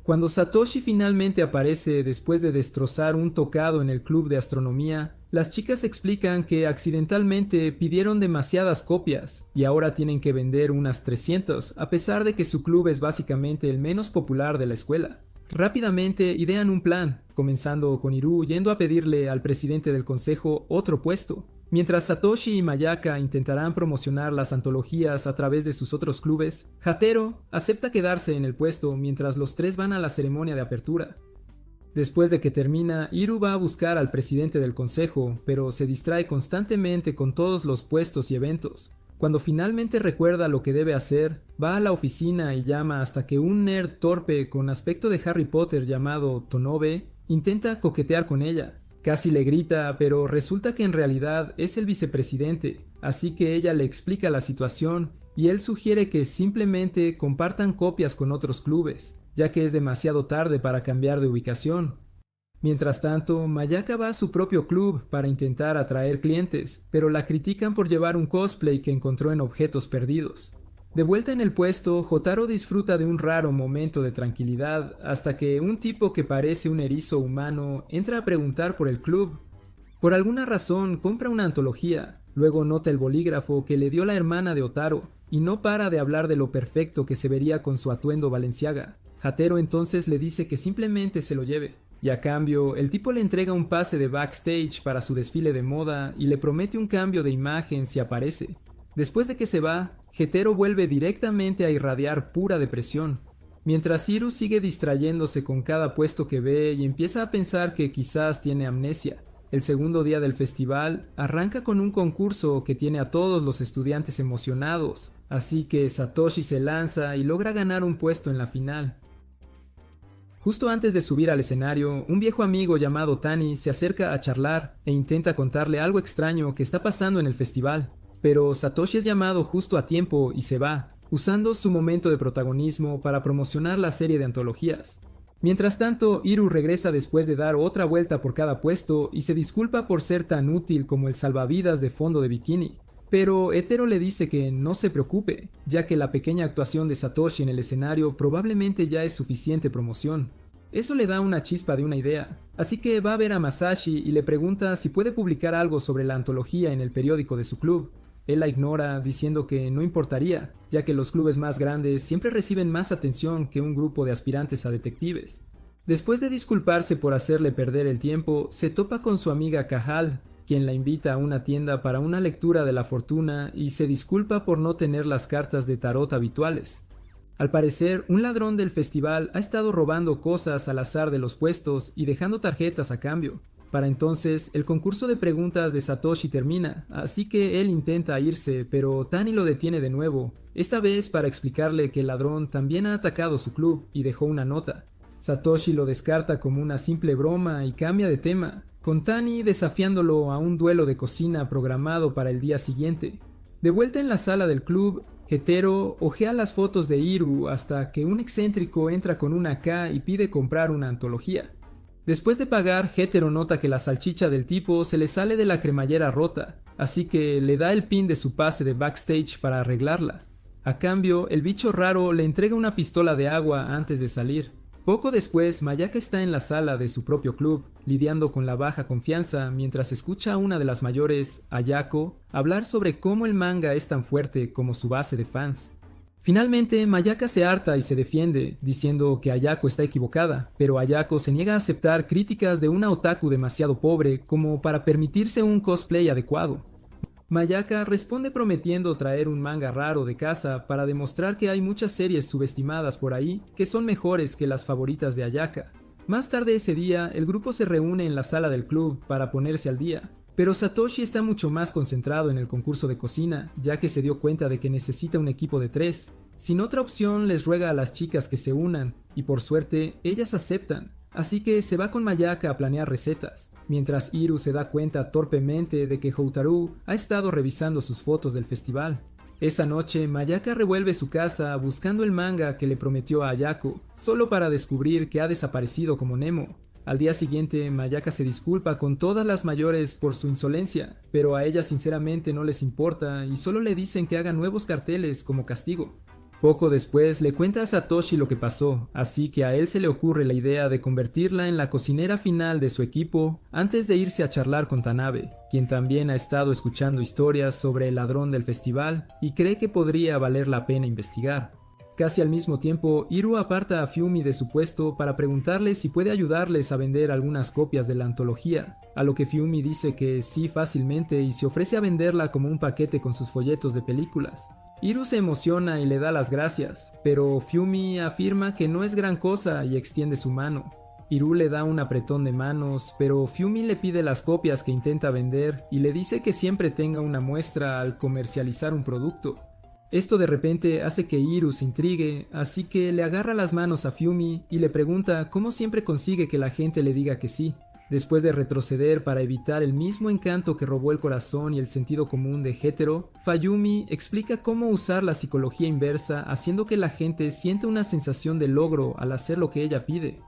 Cuando Satoshi finalmente aparece después de destrozar un tocado en el club de astronomía, las chicas explican que accidentalmente pidieron demasiadas copias y ahora tienen que vender unas 300, a pesar de que su club es básicamente el menos popular de la escuela. Rápidamente idean un plan, comenzando con Hiru yendo a pedirle al presidente del consejo otro puesto. Mientras Satoshi y Mayaka intentarán promocionar las antologías a través de sus otros clubes, Hatero acepta quedarse en el puesto mientras los tres van a la ceremonia de apertura. Después de que termina, Hiru va a buscar al presidente del consejo, pero se distrae constantemente con todos los puestos y eventos. Cuando finalmente recuerda lo que debe hacer, va a la oficina y llama hasta que un nerd torpe con aspecto de Harry Potter llamado Tonobe intenta coquetear con ella. Casi le grita, pero resulta que en realidad es el vicepresidente, así que ella le explica la situación y él sugiere que simplemente compartan copias con otros clubes, ya que es demasiado tarde para cambiar de ubicación. Mientras tanto, Mayaka va a su propio club para intentar atraer clientes, pero la critican por llevar un cosplay que encontró en objetos perdidos. De vuelta en el puesto, Jotaro disfruta de un raro momento de tranquilidad hasta que un tipo que parece un erizo humano entra a preguntar por el club. Por alguna razón compra una antología, luego nota el bolígrafo que le dio la hermana de Otaro y no para de hablar de lo perfecto que se vería con su atuendo Balenciaga. Hatero entonces le dice que simplemente se lo lleve, y a cambio el tipo le entrega un pase de backstage para su desfile de moda y le promete un cambio de imagen si aparece. Después de que se va, Hetero vuelve directamente a irradiar pura depresión. mientras Hiru sigue distrayéndose con cada puesto que ve y empieza a pensar que quizás tiene amnesia. El segundo día del festival arranca con un concurso que tiene a todos los estudiantes emocionados, así que Satoshi se lanza y logra ganar un puesto en la final. Justo antes de subir al escenario, un viejo amigo llamado Tani se acerca a charlar e intenta contarle algo extraño que está pasando en el festival, pero Satoshi es llamado justo a tiempo y se va, usando su momento de protagonismo para promocionar la serie de antologías. Mientras tanto, Hiru regresa después de dar otra vuelta por cada puesto y se disculpa por ser tan útil como el salvavidas de fondo de bikini. Pero Hetero le dice que no se preocupe, ya que la pequeña actuación de Satoshi en el escenario probablemente ya es suficiente promoción. Eso le da una chispa de una idea, así que va a ver a Masashi y le pregunta si puede publicar algo sobre la antología en el periódico de su club. Él la ignora diciendo que no importaría, ya que los clubes más grandes siempre reciben más atención que un grupo de aspirantes a detectives. Después de disculparse por hacerle perder el tiempo, se topa con su amiga Kahal, quien la invita a una tienda para una lectura de la fortuna y se disculpa por no tener las cartas de tarot habituales. Al parecer, un ladrón del festival ha estado robando cosas al azar de los puestos y dejando tarjetas a cambio. Para entonces, el concurso de preguntas de Satoshi termina, así que él intenta irse, pero Tani lo detiene de nuevo, esta vez para explicarle que el ladrón también ha atacado su club y dejó una nota. Satoshi lo descarta como una simple broma y cambia de tema, con Tani desafiándolo a un duelo de cocina programado para el día siguiente. De vuelta en la sala del club, Hetero ojea las fotos de Hiru hasta que un excéntrico entra con una K y pide comprar una antología. Después de pagar, Hetero nota que la salchicha del tipo se le sale de la cremallera rota, así que le da el pin de su pase de backstage para arreglarla. A cambio, el bicho raro le entrega una pistola de agua antes de salir. Poco después, Mayaka está en la sala de su propio club, lidiando con la baja confianza mientras escucha a una de las mayores, Ayako, hablar sobre cómo el manga es tan fuerte como su base de fans. Finalmente, Mayaka se harta y se defiende, diciendo que Ayako está equivocada, pero Ayako se niega a aceptar críticas de una otaku demasiado pobre como para permitirse un cosplay adecuado. Mayaka responde prometiendo traer un manga raro de casa para demostrar que hay muchas series subestimadas por ahí que son mejores que las favoritas de Ayaka. Más tarde ese día, el grupo se reúne en la sala del club para ponerse al día, pero Satoshi está mucho más concentrado en el concurso de cocina, ya que se dio cuenta de que necesita un equipo de 3. Sin otra opción, les ruega a las chicas que se unan, y por suerte, ellas aceptan. Así que se va con Mayaka a planear recetas, mientras Hiru se da cuenta torpemente de que Houtaru ha estado revisando sus fotos del festival. Esa noche, Mayaka revuelve su casa buscando el manga que le prometió a Ayako, solo para descubrir que ha desaparecido como Nemo. Al día siguiente, Mayaka se disculpa con todas las mayores por su insolencia, pero a ellas sinceramente no les importa y solo le dicen que haga nuevos carteles como castigo. Poco después le cuenta a Satoshi lo que pasó, así que a él se le ocurre la idea de convertirla en la cocinera final de su equipo antes de irse a charlar con Tanabe, quien también ha estado escuchando historias sobre el ladrón del festival y cree que podría valer la pena investigar. Casi al mismo tiempo, Hiru aparta a Fiumi de su puesto para preguntarle si puede ayudarles a vender algunas copias de la antología, a lo que Fiumi dice que sí fácilmente y se ofrece a venderla como un paquete con sus folletos de películas. Hiru se emociona y le da las gracias, pero Fiumi afirma que no es gran cosa y extiende su mano. Hiru le da un apretón de manos, pero Fiumi le pide las copias que intenta vender y le dice que siempre tenga una muestra al comercializar un producto. Esto de repente hace que Hiru se intrigue, así que le agarra las manos a Fiumi y le pregunta cómo siempre consigue que la gente le diga que sí. Después de retroceder para evitar el mismo encanto que robó el corazón y el sentido común de Hetero, Fayumi explica cómo usar la psicología inversa haciendo que la gente sienta una sensación de logro al hacer lo que ella pide.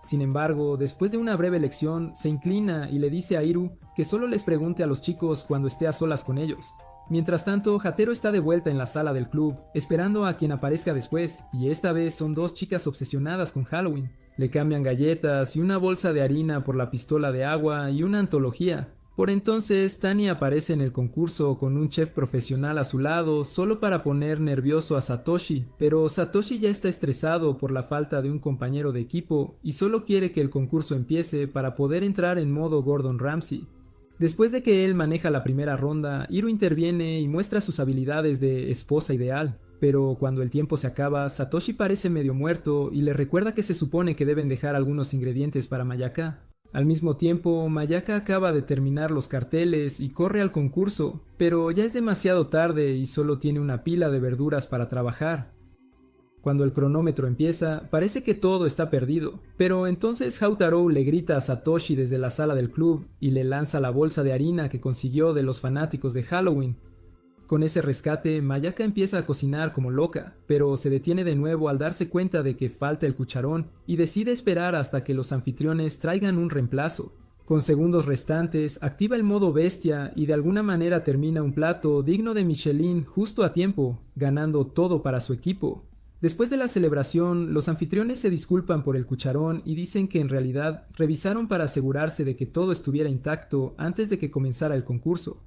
Sin embargo, después de una breve lección, se inclina y le dice a Hiru que solo les pregunte a los chicos cuando esté a solas con ellos. Mientras tanto, Hatero está de vuelta en la sala del club, esperando a quien aparezca después, y esta vez son dos chicas obsesionadas con Halloween. Le cambian galletas y una bolsa de harina por la pistola de agua y una antología. Por entonces, Tani aparece en el concurso con un chef profesional a su lado solo para poner nervioso a Satoshi, pero Satoshi ya está estresado por la falta de un compañero de equipo y solo quiere que el concurso empiece para poder entrar en modo Gordon Ramsay. Después de que él maneja la primera ronda, Hiru interviene y muestra sus habilidades de esposa ideal. Pero cuando el tiempo se acaba, Satoshi parece medio muerto y le recuerda que se supone que deben dejar algunos ingredientes para Mayaka. Al mismo tiempo, Mayaka acaba de terminar los carteles y corre al concurso, pero ya es demasiado tarde y solo tiene una pila de verduras para trabajar. Cuando el cronómetro empieza, parece que todo está perdido, pero entonces Houtaru le grita a Satoshi desde la sala del club y le lanza la bolsa de harina que consiguió de los fanáticos de Halloween. Con ese rescate, Mayaka empieza a cocinar como loca, pero se detiene de nuevo al darse cuenta de que falta el cucharón y decide esperar hasta que los anfitriones traigan un reemplazo. Con segundos restantes, activa el modo bestia y de alguna manera termina un plato digno de Michelin justo a tiempo, ganando todo para su equipo. Después de la celebración, los anfitriones se disculpan por el cucharón y dicen que en realidad revisaron para asegurarse de que todo estuviera intacto antes de que comenzara el concurso.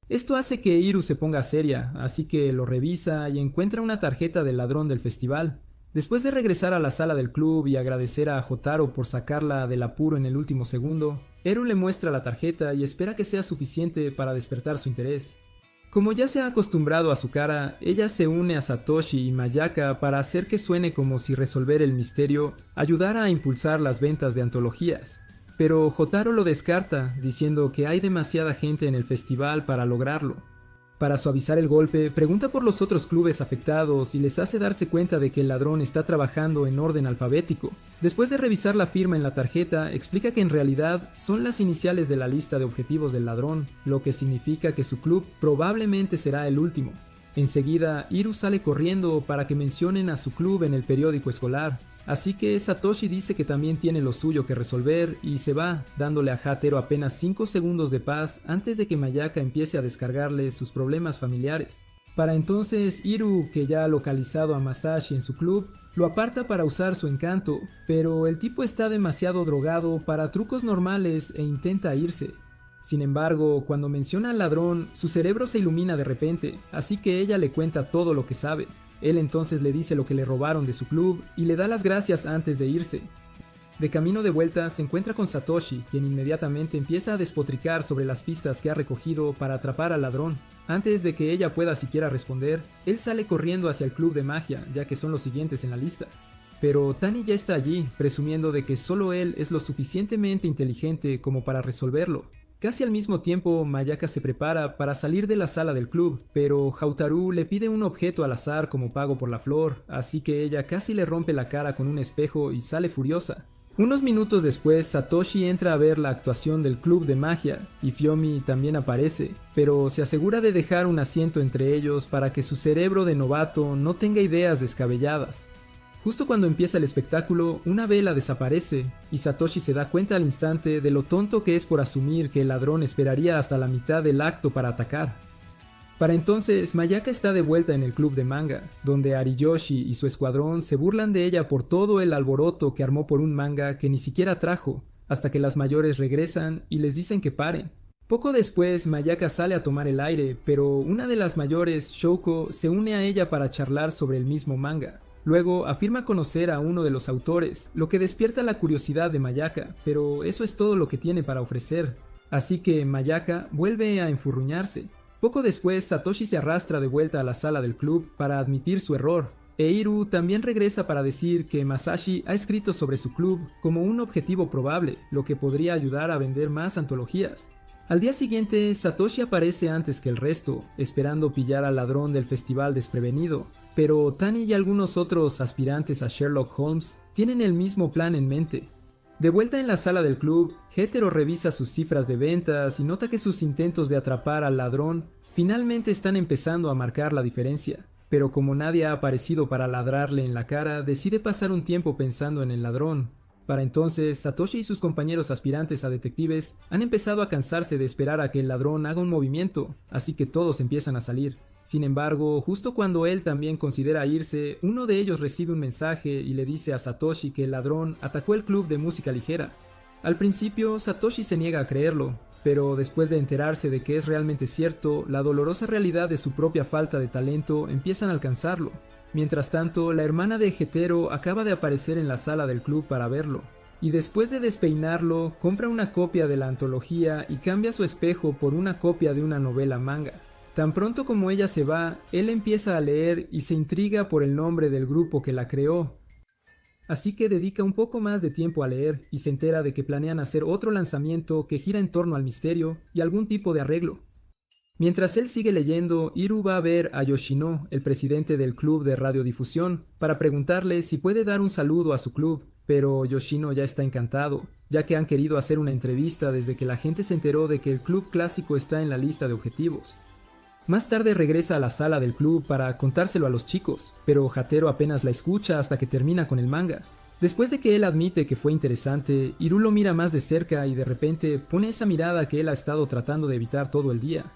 Esto hace que Iru se ponga seria, así que lo revisa y encuentra una tarjeta del ladrón del festival. Después de regresar a la sala del club y agradecer a Hotaru por sacarla del apuro en el último segundo, Eru le muestra la tarjeta y espera que sea suficiente para despertar su interés. Como ya se ha acostumbrado a su cara, ella se une a Satoshi y Mayaka para hacer que suene como si resolver el misterio ayudara a impulsar las ventas de antologías. Pero Hotaru lo descarta, diciendo que hay demasiada gente en el festival para lograrlo. Para suavizar el golpe, pregunta por los otros clubes afectados y les hace darse cuenta de que el ladrón está trabajando en orden alfabético. Después de revisar la firma en la tarjeta, explica que en realidad son las iniciales de la lista de objetivos del ladrón, lo que significa que su club probablemente será el último. Enseguida, Iru sale corriendo para que mencionen a su club en el periódico escolar. Así que Satoshi dice que también tiene lo suyo que resolver y se va, dándole a Hateru apenas 5 segundos de paz antes de que Mayaka empiece a descargarle sus problemas familiares. Para entonces, Iru, que ya ha localizado a Masashi en su club, lo aparta para usar su encanto, pero el tipo está demasiado drogado para trucos normales e intenta irse. Sin embargo, cuando menciona al ladrón, su cerebro se ilumina de repente, así que ella le cuenta todo lo que sabe. Él entonces le dice lo que le robaron de su club y le da las gracias antes de irse. De camino de vuelta se encuentra con Satoshi, quien inmediatamente empieza a despotricar sobre las pistas que ha recogido para atrapar al ladrón. Antes de que ella pueda siquiera responder, él sale corriendo hacia el club de magia, ya que son los siguientes en la lista. Pero Tani ya está allí, presumiendo de que solo él es lo suficientemente inteligente como para resolverlo. Casi al mismo tiempo, Mayaka se prepara para salir de la sala del club, pero Houtaru le pide un objeto al azar como pago por la flor, así que ella casi le rompe la cara con un espejo y sale furiosa. Unos minutos después, Satoshi entra a ver la actuación del club de magia, y Fyomi también aparece, pero se asegura de dejar un asiento entre ellos para que su cerebro de novato no tenga ideas descabelladas. Justo cuando empieza el espectáculo, una vela desaparece, y Satoshi se da cuenta al instante de lo tonto que es por asumir que el ladrón esperaría hasta la mitad del acto para atacar. Para entonces, Mayaka está de vuelta en el club de manga, donde Ariyoshi y su escuadrón se burlan de ella por todo el alboroto que armó por un manga que ni siquiera trajo, hasta que las mayores regresan y les dicen que paren. Poco después, Mayaka sale a tomar el aire, pero una de las mayores, Shouko, se une a ella para charlar sobre el mismo manga. Luego afirma conocer a uno de los autores, lo que despierta la curiosidad de Mayaka, pero eso es todo lo que tiene para ofrecer. Así que Mayaka vuelve a enfurruñarse. Poco después, Satoshi se arrastra de vuelta a la sala del club para admitir su error, e Iru también regresa para decir que Masashi ha escrito sobre su club como un objetivo probable, lo que podría ayudar a vender más antologías. Al día siguiente, Satoshi aparece antes que el resto, esperando pillar al ladrón del festival desprevenido, pero Tani y algunos otros aspirantes a Sherlock Holmes tienen el mismo plan en mente. De vuelta en la sala del club, Hetero revisa sus cifras de ventas y nota que sus intentos de atrapar al ladrón finalmente están empezando a marcar la diferencia, pero como nadie ha aparecido para ladrarle en la cara, decide pasar un tiempo pensando en el ladrón. Para entonces, Satoshi y sus compañeros aspirantes a detectives han empezado a cansarse de esperar a que el ladrón haga un movimiento, así que todos empiezan a salir. Sin embargo, justo cuando él también considera irse, uno de ellos recibe un mensaje y le dice a Satoshi que el ladrón atacó el club de música ligera. Al principio, Satoshi se niega a creerlo, pero después de enterarse de que es realmente cierto, la dolorosa realidad de su propia falta de talento empiezan a alcanzarlo. Mientras tanto, la hermana de Hetero acaba de aparecer en la sala del club para verlo, y después de despeinarlo, compra una copia de la antología y cambia su espejo por una copia de una novela manga. Tan pronto como ella se va, él empieza a leer y se intriga por el nombre del grupo que la creó. Así que dedica un poco más de tiempo a leer y se entera de que planean hacer otro lanzamiento que gira en torno al misterio y algún tipo de arreglo. Mientras él sigue leyendo, Iru va a ver a Yoshino, el presidente del club de radiodifusión, para preguntarle si puede dar un saludo a su club, pero Yoshino ya está encantado, ya que han querido hacer una entrevista desde que la gente se enteró de que el club clásico está en la lista de objetivos. Más tarde regresa a la sala del club para contárselo a los chicos, pero Hatero apenas la escucha hasta que termina con el manga. Después de que él admite que fue interesante, Iru lo mira más de cerca y de repente pone esa mirada que él ha estado tratando de evitar todo el día.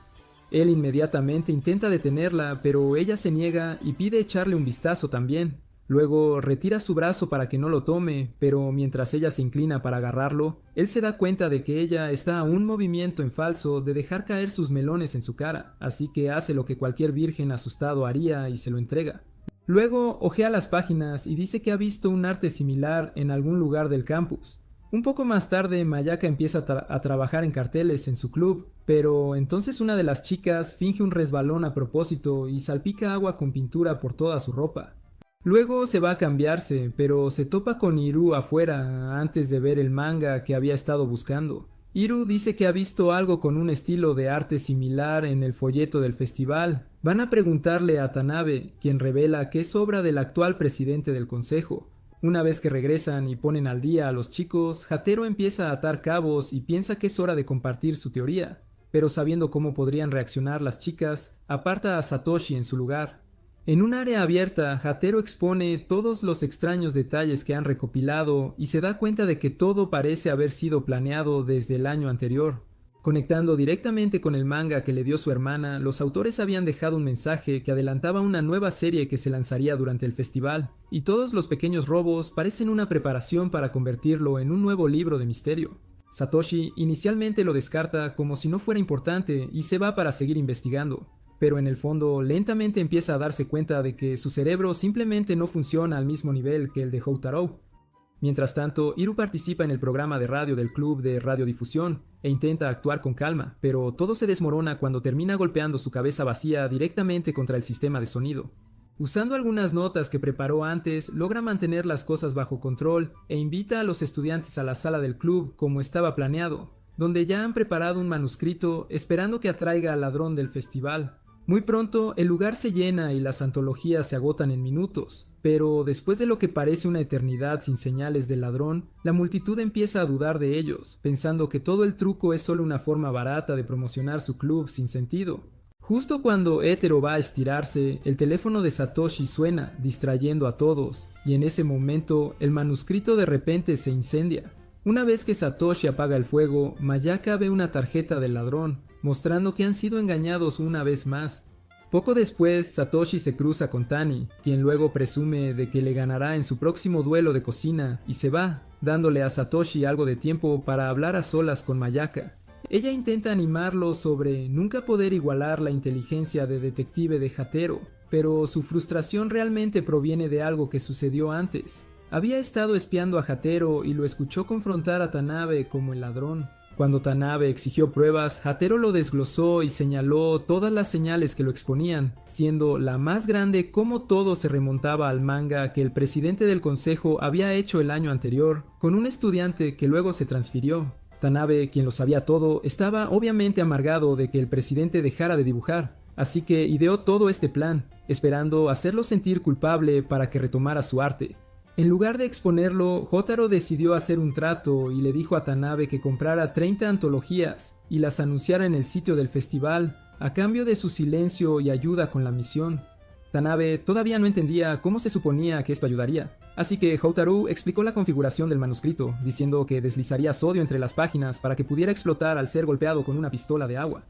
Él inmediatamente intenta detenerla, pero ella se niega y pide echarle un vistazo también. Luego retira su brazo para que no lo tome, pero mientras ella se inclina para agarrarlo, él se da cuenta de que ella está a un movimiento en falso de dejar caer sus melones en su cara, así que hace lo que cualquier virgen asustado haría y se lo entrega. Luego ojea las páginas y dice que ha visto un arte similar en algún lugar del campus. Un poco más tarde, Mayaka empieza a trabajar en carteles en su club, pero entonces una de las chicas finge un resbalón a propósito y salpica agua con pintura por toda su ropa. Luego se va a cambiarse, pero se topa con Iru afuera antes de ver el manga que había estado buscando. Iru dice que ha visto algo con un estilo de arte similar en el folleto del festival. Van a preguntarle a Tanabe, quien revela que es obra del actual presidente del consejo. Una vez que regresan y ponen al día a los chicos, Hatero empieza a atar cabos y piensa que es hora de compartir su teoría, pero sabiendo cómo podrían reaccionar las chicas, aparta a Satoshi en su lugar. En un área abierta, Hatero expone todos los extraños detalles que han recopilado y se da cuenta de que todo parece haber sido planeado desde el año anterior. Conectando directamente con el manga que le dio su hermana, los autores habían dejado un mensaje que adelantaba una nueva serie que se lanzaría durante el festival, y todos los pequeños robos parecen una preparación para convertirlo en un nuevo libro de misterio. Satoshi inicialmente lo descarta como si no fuera importante y se va para seguir investigando, pero en el fondo lentamente empieza a darse cuenta de que su cerebro simplemente no funciona al mismo nivel que el de Houtaro. Mientras tanto, Iru participa en el programa de radio del club de radiodifusión e intenta actuar con calma, pero todo se desmorona cuando termina golpeando su cabeza vacía directamente contra el sistema de sonido. Usando algunas notas que preparó antes, logra mantener las cosas bajo control e invita a los estudiantes a la sala del club como estaba planeado, donde ya han preparado un manuscrito esperando que atraiga al ladrón del festival. Muy pronto el lugar se llena y las antologías se agotan en minutos, pero después de lo que parece una eternidad sin señales del ladrón, la multitud empieza a dudar de ellos, pensando que todo el truco es solo una forma barata de promocionar su club sin sentido. Justo cuando Hetero va a estirarse, el teléfono de Satoshi suena, distrayendo a todos, y en ese momento el manuscrito de repente se incendia. Una vez que Satoshi apaga el fuego, Mayaka ve una tarjeta del ladrón, mostrando que han sido engañados una vez más. Poco después, Satoshi se cruza con Tani, quien luego presume de que le ganará en su próximo duelo de cocina, y se va, dándole a Satoshi algo de tiempo para hablar a solas con Mayaka. Ella intenta animarlo sobre nunca poder igualar la inteligencia de detective de Hatero, pero su frustración realmente proviene de algo que sucedió antes. Había estado espiando a Hatero y lo escuchó confrontar a Tanabe como el ladrón. Cuando Tanabe exigió pruebas, Hatero lo desglosó y señaló todas las señales que lo exponían, siendo la más grande cómo todo se remontaba al manga que el presidente del consejo había hecho el año anterior, con un estudiante que luego se transfirió. Tanabe, quien lo sabía todo, estaba obviamente amargado de que el presidente dejara de dibujar, así que ideó todo este plan, esperando hacerlo sentir culpable para que retomara su arte. En lugar de exponerlo, Jotaro decidió hacer un trato y le dijo a Tanabe que comprara 30 antologías y las anunciara en el sitio del festival, a cambio de su silencio y ayuda con la misión. Tanabe todavía no entendía cómo se suponía que esto ayudaría, así que Houtaru explicó la configuración del manuscrito, diciendo que deslizaría sodio entre las páginas para que pudiera explotar al ser golpeado con una pistola de agua.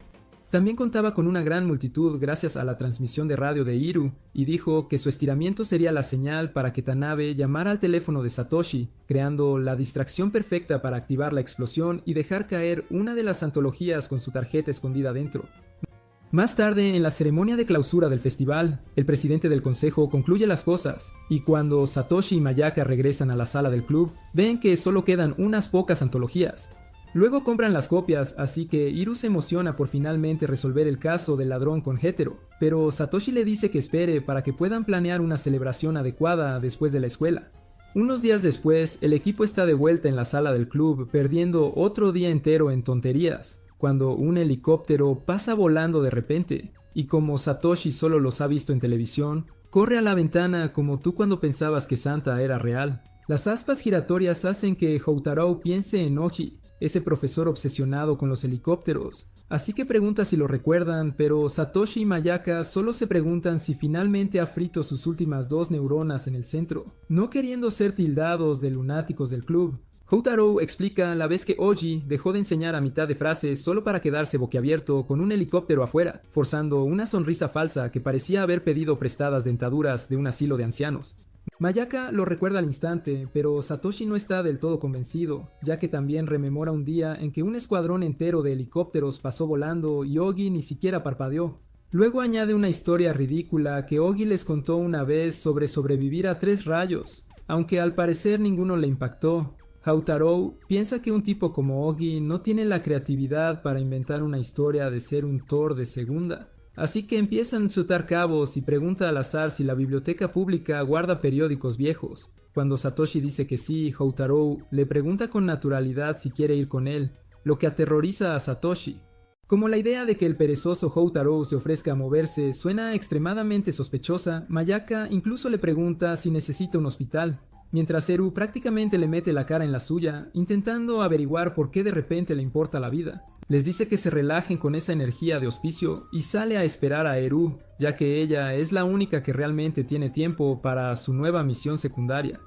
También contaba con una gran multitud gracias a la transmisión de radio de Iru, y dijo que su estiramiento sería la señal para que Tanabe llamara al teléfono de Satoshi, creando la distracción perfecta para activar la explosión y dejar caer una de las antologías con su tarjeta escondida dentro. Más tarde, en la ceremonia de clausura del festival, el presidente del consejo concluye las cosas, y cuando Satoshi y Mayaka regresan a la sala del club, ven que solo quedan unas pocas antologías. Luego compran las copias, así que Iru se emociona por finalmente resolver el caso del ladrón con Hetero, pero Satoshi le dice que espere para que puedan planear una celebración adecuada después de la escuela. Unos días después, el equipo está de vuelta en la sala del club, perdiendo otro día entero en tonterías, cuando un helicóptero pasa volando de repente, y como Satoshi solo los ha visto en televisión, corre a la ventana como tú cuando pensabas que Santa era real. Las aspas giratorias hacen que Houtaro piense en Oji, ese profesor obsesionado con los helicópteros, así que pregunta si lo recuerdan, pero Satoshi y Mayaka solo se preguntan si finalmente ha frito sus últimas 2 neuronas en el centro, no queriendo ser tildados de lunáticos del club. Houtaro explica la vez que Oji dejó de enseñar a mitad de frase solo para quedarse boquiabierto con un helicóptero afuera, forzando una sonrisa falsa que parecía haber pedido prestadas dentaduras de un asilo de ancianos. Mayaka lo recuerda al instante, pero Satoshi no está del todo convencido, ya que también rememora un día en que un escuadrón entero de helicópteros pasó volando y Ogi ni siquiera parpadeó. Luego añade una historia ridícula que Ogi les contó una vez sobre sobrevivir a 3 rayos, aunque al parecer ninguno le impactó. Houtaro piensa que un tipo como Ogi no tiene la creatividad para inventar una historia de ser un Thor de segunda. Así que empiezan a soltar cabos y pregunta al azar si la biblioteca pública guarda periódicos viejos. Cuando Satoshi dice que sí, Houtaro le pregunta con naturalidad si quiere ir con él, lo que aterroriza a Satoshi. Como la idea de que el perezoso Houtaro se ofrezca a moverse suena extremadamente sospechosa, Mayaka incluso le pregunta si necesita un hospital, mientras Eru prácticamente le mete la cara en la suya, intentando averiguar por qué de repente le importa la vida. Les dice que se relajen con esa energía de hospicio y sale a esperar a Eru, ya que ella es la única que realmente tiene tiempo para su nueva misión secundaria.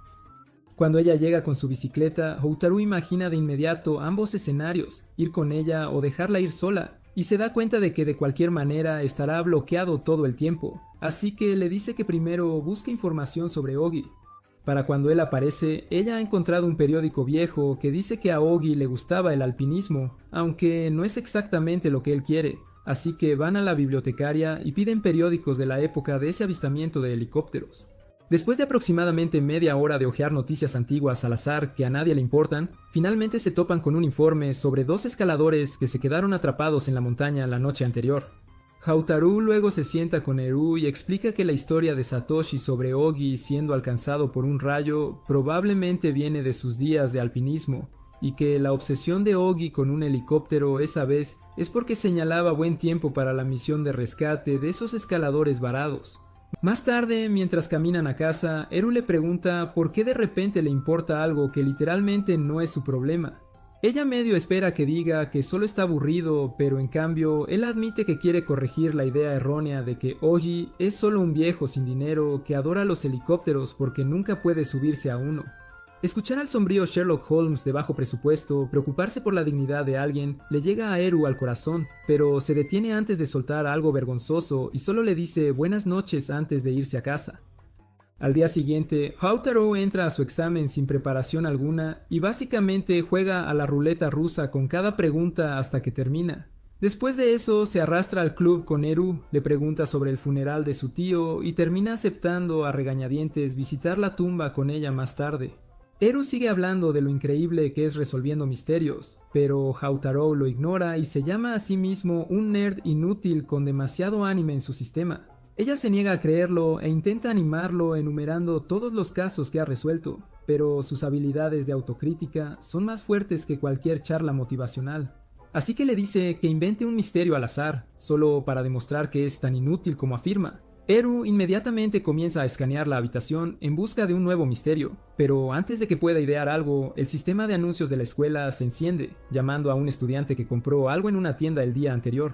Cuando ella llega con su bicicleta, Houtaro imagina de inmediato ambos escenarios, ir con ella o dejarla ir sola, y se da cuenta de que de cualquier manera estará bloqueado todo el tiempo, así que le dice que primero busque información sobre Ogi. Para cuando él aparece, ella ha encontrado un periódico viejo que dice que a Ogi le gustaba el alpinismo, aunque no es exactamente lo que él quiere, así que van a la bibliotecaria y piden periódicos de la época de ese avistamiento de helicópteros. Después de aproximadamente media hora de hojear noticias antiguas al azar que a nadie le importan, finalmente se topan con un informe sobre 2 escaladores que se quedaron atrapados en la montaña la noche anterior. Houtaro luego se sienta con Eru y explica que la historia de Satoshi sobre Ogi siendo alcanzado por un rayo probablemente viene de sus días de alpinismo, y que la obsesión de Ogi con un helicóptero esa vez es porque señalaba buen tiempo para la misión de rescate de esos escaladores varados. Más tarde, mientras caminan a casa, Eru le pregunta por qué de repente le importa algo que literalmente no es su problema. Ella medio espera que diga que solo está aburrido, pero en cambio él admite que quiere corregir la idea errónea de que Ogi es solo un viejo sin dinero que adora los helicópteros porque nunca puede subirse a uno. Escuchar al sombrío Sherlock Holmes de bajo presupuesto preocuparse por la dignidad de alguien le llega a Eru al corazón, pero se detiene antes de soltar algo vergonzoso y solo le dice buenas noches antes de irse a casa. Al día siguiente, Houtaro entra a su examen sin preparación alguna y básicamente juega a la ruleta rusa con cada pregunta hasta que termina. Después de eso, se arrastra al club con Eru, le pregunta sobre el funeral de su tío y termina aceptando a regañadientes visitar la tumba con ella más tarde. Eru sigue hablando de lo increíble que es resolviendo misterios, pero Houtaro lo ignora y se llama a sí mismo un nerd inútil con demasiado anime en su sistema. Ella se niega a creerlo e intenta animarlo enumerando todos los casos que ha resuelto, pero sus habilidades de autocrítica son más fuertes que cualquier charla motivacional. Así que le dice que invente un misterio al azar, solo para demostrar que es tan inútil como afirma. Eru inmediatamente comienza a escanear la habitación en busca de un nuevo misterio, pero antes de que pueda idear algo, el sistema de anuncios de la escuela se enciende, llamando a un estudiante que compró algo en una tienda el día anterior.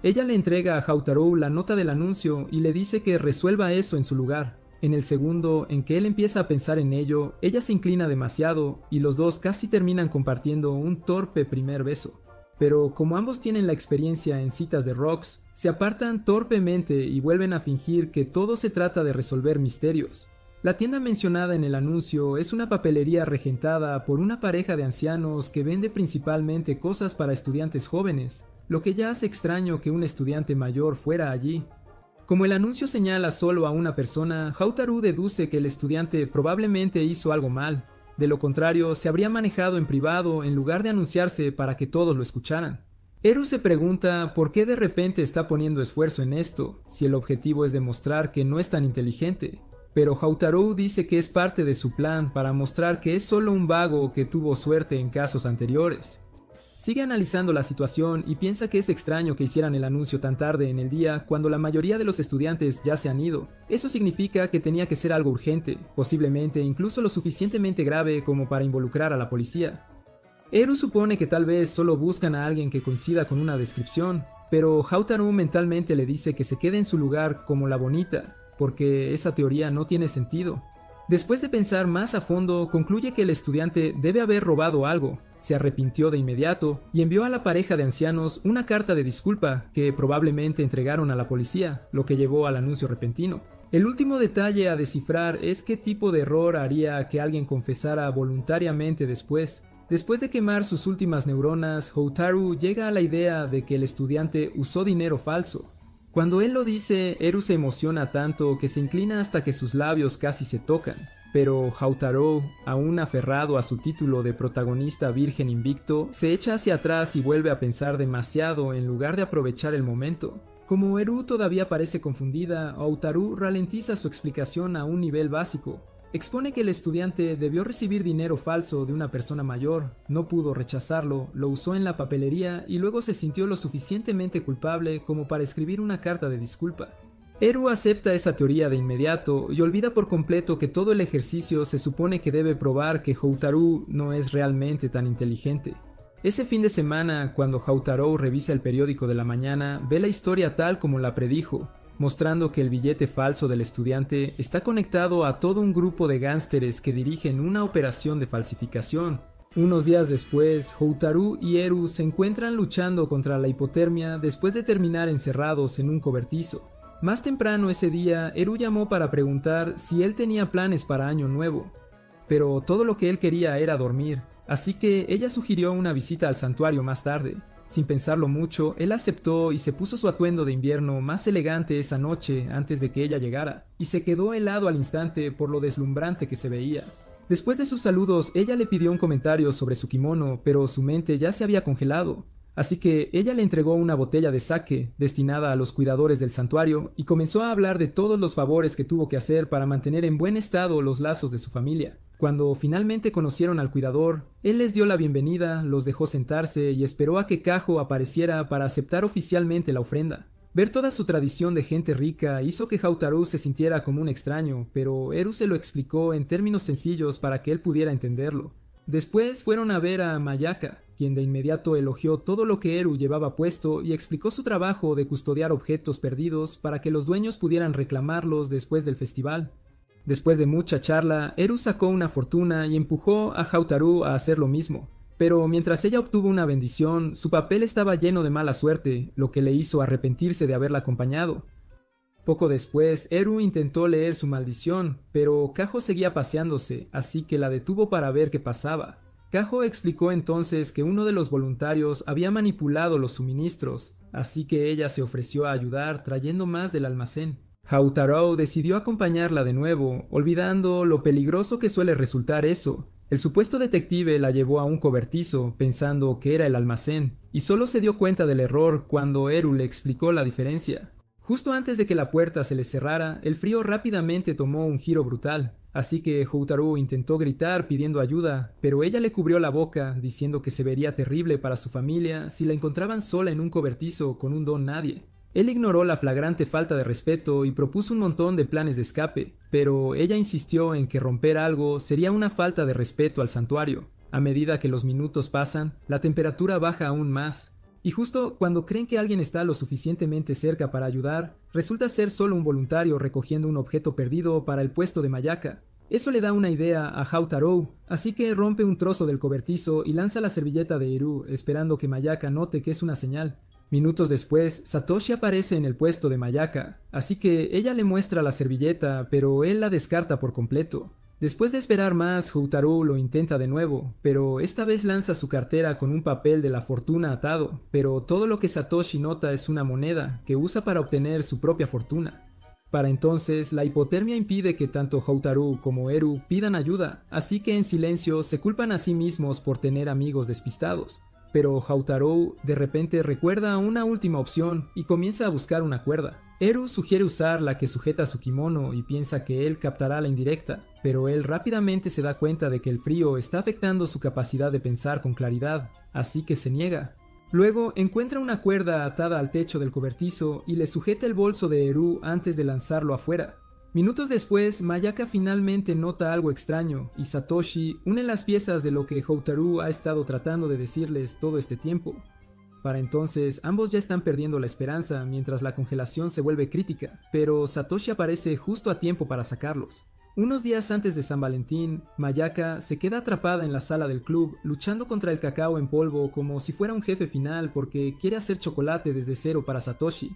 Ella le entrega a Houtaro la nota del anuncio y le dice que resuelva eso en su lugar. En el segundo en que él empieza a pensar en ello, ella se inclina demasiado y los dos casi terminan compartiendo un torpe primer beso. Pero como ambos tienen la experiencia en citas de rocks, se apartan torpemente y vuelven a fingir que todo se trata de resolver misterios. La tienda mencionada en el anuncio es una papelería regentada por una pareja de ancianos que vende principalmente cosas para estudiantes jóvenes, lo que ya hace extraño que un estudiante mayor fuera allí. Como el anuncio señala solo a una persona, Houtaro deduce que el estudiante probablemente hizo algo mal. De lo contrario, se habría manejado en privado en lugar de anunciarse para que todos lo escucharan. Eru se pregunta por qué de repente está poniendo esfuerzo en esto, si el objetivo es demostrar que no es tan inteligente. Pero Houtaru dice que es parte de su plan para mostrar que es solo un vago que tuvo suerte en casos anteriores. Sigue analizando la situación y piensa que es extraño que hicieran el anuncio tan tarde en el día cuando la mayoría de los estudiantes ya se han ido. Eso significa que tenía que ser algo urgente, posiblemente incluso lo suficientemente grave como para involucrar a la policía. Eru supone que tal vez solo buscan a alguien que coincida con una descripción, pero Houtaru mentalmente le dice que se quede en su lugar como la bonita, porque esa teoría no tiene sentido. Después de pensar más a fondo, concluye que el estudiante debe haber robado algo, se arrepintió de inmediato y envió a la pareja de ancianos una carta de disculpa que probablemente entregaron a la policía, lo que llevó al anuncio repentino. El último detalle a descifrar es qué tipo de error haría que alguien confesara voluntariamente después. Después de quemar sus últimas neuronas, Houtaru llega a la idea de que el estudiante usó dinero falso. Cuando él lo dice, Eru se emociona tanto que se inclina hasta que sus labios casi se tocan. Pero Houtaru, aún aferrado a su título de protagonista virgen invicto, se echa hacia atrás y vuelve a pensar demasiado en lugar de aprovechar el momento. Como Eru todavía parece confundida, Houtaru ralentiza su explicación a un nivel básico. Expone que el estudiante debió recibir dinero falso de una persona mayor, no pudo rechazarlo, lo usó en la papelería y luego se sintió lo suficientemente culpable como para escribir una carta de disculpa. Eru acepta esa teoría de inmediato y olvida por completo que todo el ejercicio se supone que debe probar que Houtaru no es realmente tan inteligente. Ese fin de semana, cuando Houtaru revisa el periódico de la mañana, ve la historia tal como la predijo, mostrando que el billete falso del estudiante está conectado a todo un grupo de gánsteres que dirigen una operación de falsificación. Unos días después, Houtaru y Eru se encuentran luchando contra la hipotermia después de terminar encerrados en un cobertizo. Más temprano ese día, Eru llamó para preguntar si él tenía planes para Año Nuevo, pero todo lo que él quería era dormir, así que ella sugirió una visita al santuario más tarde. Sin pensarlo mucho, él aceptó y se puso su atuendo de invierno más elegante esa noche antes de que ella llegara, y se quedó helado al instante por lo deslumbrante que se veía. Después de sus saludos, ella le pidió un comentario sobre su kimono, pero su mente ya se había congelado. Así que ella le entregó una botella de sake destinada a los cuidadores del santuario y comenzó a hablar de todos los favores que tuvo que hacer para mantener en buen estado los lazos de su familia. Cuando finalmente conocieron al cuidador, él les dio la bienvenida, los dejó sentarse y esperó a que Kaho apareciera para aceptar oficialmente la ofrenda. Ver toda su tradición de gente rica hizo que Houtaru se sintiera como un extraño, pero Eru se lo explicó en términos sencillos para que él pudiera entenderlo. Después fueron a ver a Mayaka, quien de inmediato elogió todo lo que Eru llevaba puesto y explicó su trabajo de custodiar objetos perdidos para que los dueños pudieran reclamarlos después del festival. Después de mucha charla, Eru sacó una fortuna y empujó a Houtaru a hacer lo mismo. Pero mientras ella obtuvo una bendición, su papel estaba lleno de mala suerte, lo que le hizo arrepentirse de haberla acompañado. Poco después, Eru intentó leer su maldición, pero Kaho seguía paseándose, así que la detuvo para ver qué pasaba. Kaho explicó entonces que uno de los voluntarios había manipulado los suministros, así que ella se ofreció a ayudar trayendo más del almacén. Houtaru decidió acompañarla de nuevo, olvidando lo peligroso que suele resultar eso. El supuesto detective la llevó a un cobertizo, pensando que era el almacén, y solo se dio cuenta del error cuando Eru le explicó la diferencia. Justo antes de que la puerta se les cerrara, el frío rápidamente tomó un giro brutal, así que Houtaru intentó gritar pidiendo ayuda, pero ella le cubrió la boca, diciendo que se vería terrible para su familia si la encontraban sola en un cobertizo con un don nadie. Él ignoró la flagrante falta de respeto y propuso un montón de planes de escape, pero ella insistió en que romper algo sería una falta de respeto al santuario. A medida que los minutos pasan, la temperatura baja aún más, y justo cuando creen que alguien está lo suficientemente cerca para ayudar, resulta ser solo un voluntario recogiendo un objeto perdido para el puesto de Mayaka. Eso le da una idea a Houtaru, así que rompe un trozo del cobertizo y lanza la servilleta de Eru, esperando que Mayaka note que es una señal. Minutos después, Satoshi aparece en el puesto de Mayaka, así que ella le muestra la servilleta, pero él la descarta por completo. Después de esperar más, Houtaru lo intenta de nuevo, pero esta vez lanza su cartera con un papel de la fortuna atado, pero todo lo que Satoshi nota es una moneda que usa para obtener su propia fortuna. Para entonces, la hipotermia impide que tanto Houtaru como Eru pidan ayuda, así que en silencio se culpan a sí mismos por tener amigos despistados. Pero Houtaru de repente recuerda una última opción y comienza a buscar una cuerda. Eru sugiere usar la que sujeta su kimono y piensa que él captará la indirecta, pero él rápidamente se da cuenta de que el frío está afectando su capacidad de pensar con claridad, así que se niega. Luego encuentra una cuerda atada al techo del cobertizo y le sujeta el bolso de Eru antes de lanzarlo afuera. Minutos después, Mayaka finalmente nota algo extraño y Satoshi une las piezas de lo que Houtaru ha estado tratando de decirles todo este tiempo. Para entonces, ambos ya están perdiendo la esperanza mientras la congelación se vuelve crítica, pero Satoshi aparece justo a tiempo para sacarlos. Unos días antes de San Valentín, Mayaka se queda atrapada en la sala del club luchando contra el cacao en polvo como si fuera un jefe final porque quiere hacer chocolate desde cero para Satoshi.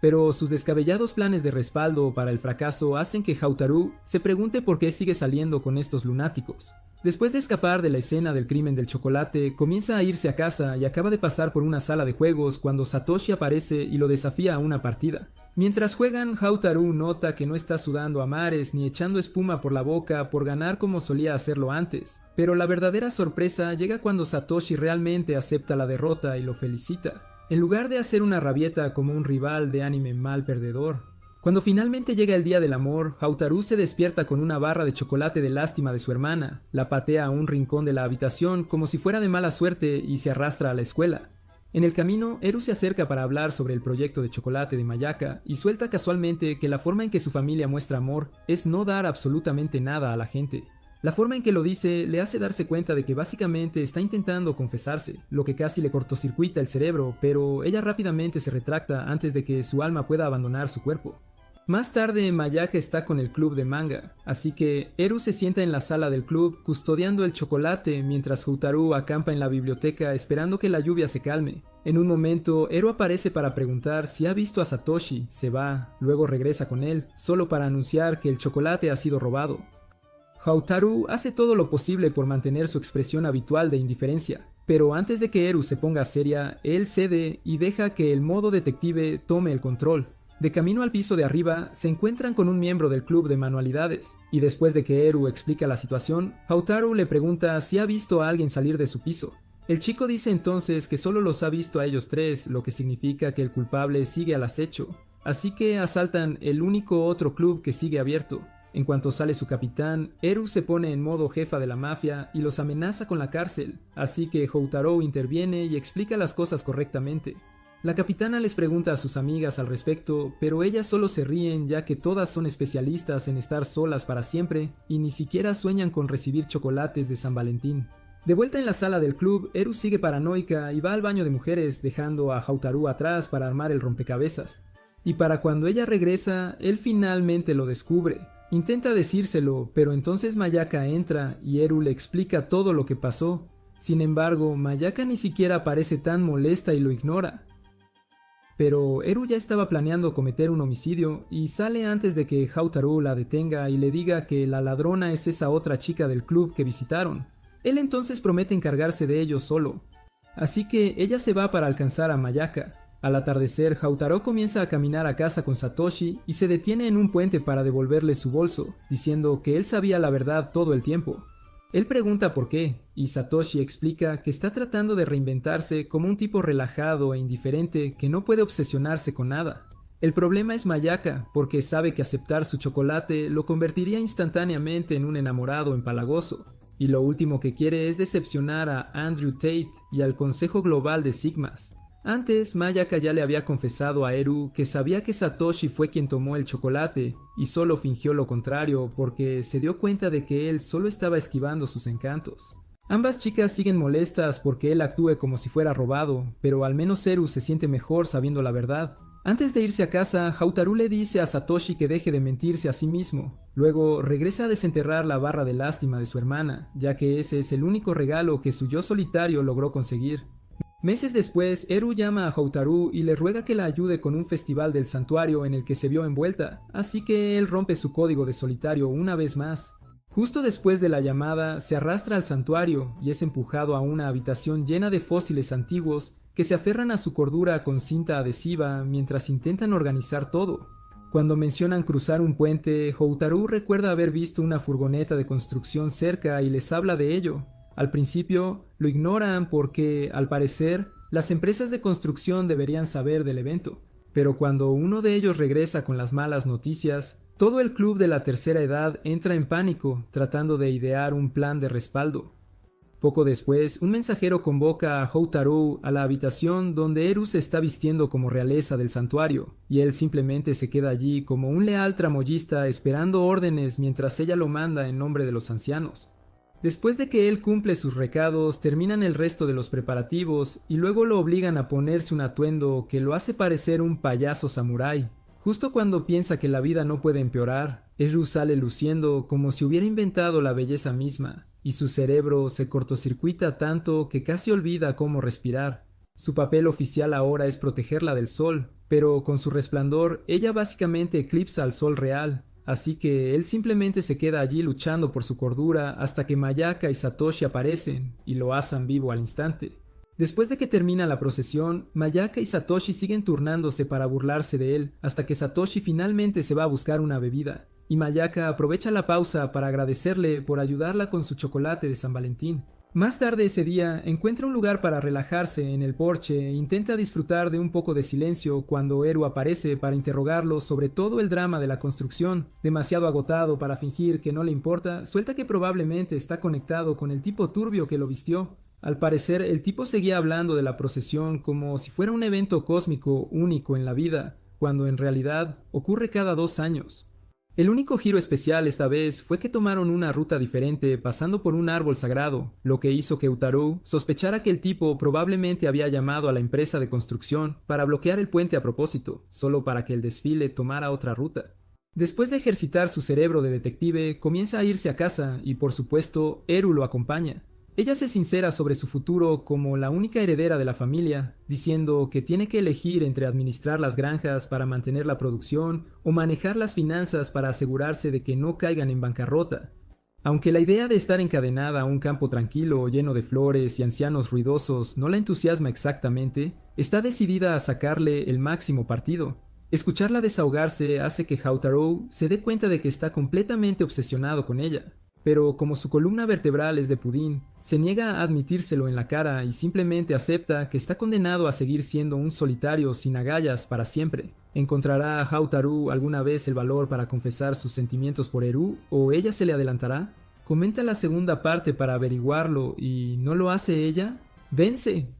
Pero sus descabellados planes de respaldo para el fracaso hacen que Houtaru se pregunte por qué sigue saliendo con estos lunáticos. Después de escapar de la escena del crimen del chocolate, comienza a irse a casa y acaba de pasar por una sala de juegos cuando Satoshi aparece y lo desafía a una partida. Mientras juegan, Houtaru nota que no está sudando a mares ni echando espuma por la boca por ganar como solía hacerlo antes, pero la verdadera sorpresa llega cuando Satoshi realmente acepta la derrota y lo felicita, en lugar de hacer una rabieta como un rival de anime mal perdedor. Cuando finalmente llega el día del amor, Houtaru se despierta con una barra de chocolate de lástima de su hermana, la patea a un rincón de la habitación como si fuera de mala suerte y se arrastra a la escuela. En el camino, Eru se acerca para hablar sobre el proyecto de chocolate de Mayaka y suelta casualmente que la forma en que su familia muestra amor es no dar absolutamente nada a la gente. La forma en que lo dice le hace darse cuenta de que básicamente está intentando confesarse, lo que casi le cortocircuita el cerebro, pero ella rápidamente se retracta antes de que su alma pueda abandonar su cuerpo. Más tarde, Mayaka está con el club de manga, así que Eru se sienta en la sala del club custodiando el chocolate mientras Houtaru acampa en la biblioteca esperando que la lluvia se calme. En un momento, Eru aparece para preguntar si ha visto a Satoshi, se va, luego regresa con él, solo para anunciar que el chocolate ha sido robado. Houtaru hace todo lo posible por mantener su expresión habitual de indiferencia, pero antes de que Eru se ponga seria, él cede y deja que el modo detective tome el control. De camino al piso de arriba, se encuentran con un miembro del club de manualidades, y después de que Eru explica la situación, Houtaru le pregunta si ha visto a alguien salir de su piso. El chico dice entonces que solo los ha visto a ellos tres, lo que significa que el culpable sigue al acecho, así que asaltan el único otro club que sigue abierto. En cuanto sale su capitán, Eru se pone en modo jefa de la mafia y los amenaza con la cárcel, así que Houtaru interviene y explica las cosas correctamente. La capitana les pregunta a sus amigas al respecto, pero ellas solo se ríen ya que todas son especialistas en estar solas para siempre y ni siquiera sueñan con recibir chocolates de San Valentín. De vuelta en la sala del club, Eru sigue paranoica y va al baño de mujeres dejando a Houtaru atrás para armar el rompecabezas. Y para cuando ella regresa, él finalmente lo descubre. Intenta decírselo, pero entonces Mayaka entra y Eru le explica todo lo que pasó. Sin embargo, Mayaka ni siquiera parece tan molesta y lo ignora. Pero Eru ya estaba planeando cometer un homicidio y sale antes de que Houtaru la detenga y le diga que la ladrona es esa otra chica del club que visitaron. Él entonces promete encargarse de ello solo. Así que ella se va para alcanzar a Mayaka. Al atardecer, Houtaru comienza a caminar a casa con Satoshi y se detiene en un puente para devolverle su bolso, diciendo que él sabía la verdad todo el tiempo. Él pregunta por qué, y Satoshi explica que está tratando de reinventarse como un tipo relajado e indiferente que no puede obsesionarse con nada. El problema es Mayaka, porque sabe que aceptar su chocolate lo convertiría instantáneamente en un enamorado empalagoso, y lo último que quiere es decepcionar a Andrew Tate y al Consejo Global de Sigmas. Antes, Mayaka ya le había confesado a Eru que sabía que Satoshi fue quien tomó el chocolate y solo fingió lo contrario porque se dio cuenta de que él solo estaba esquivando sus encantos. Ambas chicas siguen molestas porque él actúe como si fuera robado, pero al menos Eru se siente mejor sabiendo la verdad. Antes de irse a casa, Houtaru le dice a Satoshi que deje de mentirse a sí mismo. Luego regresa a desenterrar la barra de lástima de su hermana, ya que ese es el único regalo que su yo solitario logró conseguir. Meses después, Eru llama a Houtaru y le ruega que la ayude con un festival del santuario en el que se vio envuelta, así que él rompe su código de solitario una vez más. Justo después de la llamada, se arrastra al santuario y es empujado a una habitación llena de fósiles antiguos que se aferran a su cordura con cinta adhesiva mientras intentan organizar todo. Cuando mencionan cruzar un puente, Houtaru recuerda haber visto una furgoneta de construcción cerca y les habla de ello. Al principio lo ignoran porque, al parecer, las empresas de construcción deberían saber del evento. Pero cuando uno de ellos regresa con las malas noticias, todo el club de la tercera edad entra en pánico, tratando de idear un plan de respaldo. Poco después, un mensajero convoca a Houtaru a la habitación donde Eru se está vistiendo como realeza del santuario, y él simplemente se queda allí como un leal tramoyista esperando órdenes mientras ella lo manda en nombre de los ancianos. Después de que él cumple sus recados, terminan el resto de los preparativos y luego lo obligan a ponerse un atuendo que lo hace parecer un payaso samurái. Justo cuando piensa que la vida no puede empeorar, Eru sale luciendo como si hubiera inventado la belleza misma, y su cerebro se cortocircuita tanto que casi olvida cómo respirar. Su papel oficial ahora es protegerla del sol, pero con su resplandor ella básicamente eclipsa al sol real. Así que él simplemente se queda allí luchando por su cordura hasta que Mayaka y Satoshi aparecen y lo asan vivo al instante. Después de que termina la procesión, Mayaka y Satoshi siguen turnándose para burlarse de él, hasta que Satoshi finalmente se va a buscar una bebida, y Mayaka aprovecha la pausa para agradecerle por ayudarla con su chocolate de San Valentín. Más tarde ese día, encuentra un lugar para relajarse en el porche e intenta disfrutar de un poco de silencio cuando Eru aparece para interrogarlo sobre todo el drama de la construcción. Demasiado agotado para fingir que no le importa, suelta que probablemente está conectado con el tipo turbio que lo vistió. Al parecer, el tipo seguía hablando de la procesión como si fuera un evento cósmico único en la vida, cuando en realidad ocurre cada 2 años. El único giro especial esta vez fue que tomaron una ruta diferente pasando por un árbol sagrado, lo que hizo que Houtaru sospechara que el tipo probablemente había llamado a la empresa de construcción para bloquear el puente a propósito, solo para que el desfile tomara otra ruta. Después de ejercitar su cerebro de detective, comienza a irse a casa y por supuesto Eru lo acompaña. Ella se sincera sobre su futuro como la única heredera de la familia, diciendo que tiene que elegir entre administrar las granjas para mantener la producción o manejar las finanzas para asegurarse de que no caigan en bancarrota. Aunque la idea de estar encadenada a un campo tranquilo lleno de flores y ancianos ruidosos no la entusiasma exactamente, está decidida a sacarle el máximo partido. Escucharla desahogarse hace que Houtaru se dé cuenta de que está completamente obsesionado con ella. Pero como su columna vertebral es de pudín, se niega a admitírselo en la cara y simplemente acepta que está condenado a seguir siendo un solitario sin agallas para siempre. ¿Encontrará a Houtaru alguna vez el valor para confesar sus sentimientos por Eru o ella se le adelantará? Comenta la segunda parte para averiguarlo y ¿no lo hace ella? ¡Vence!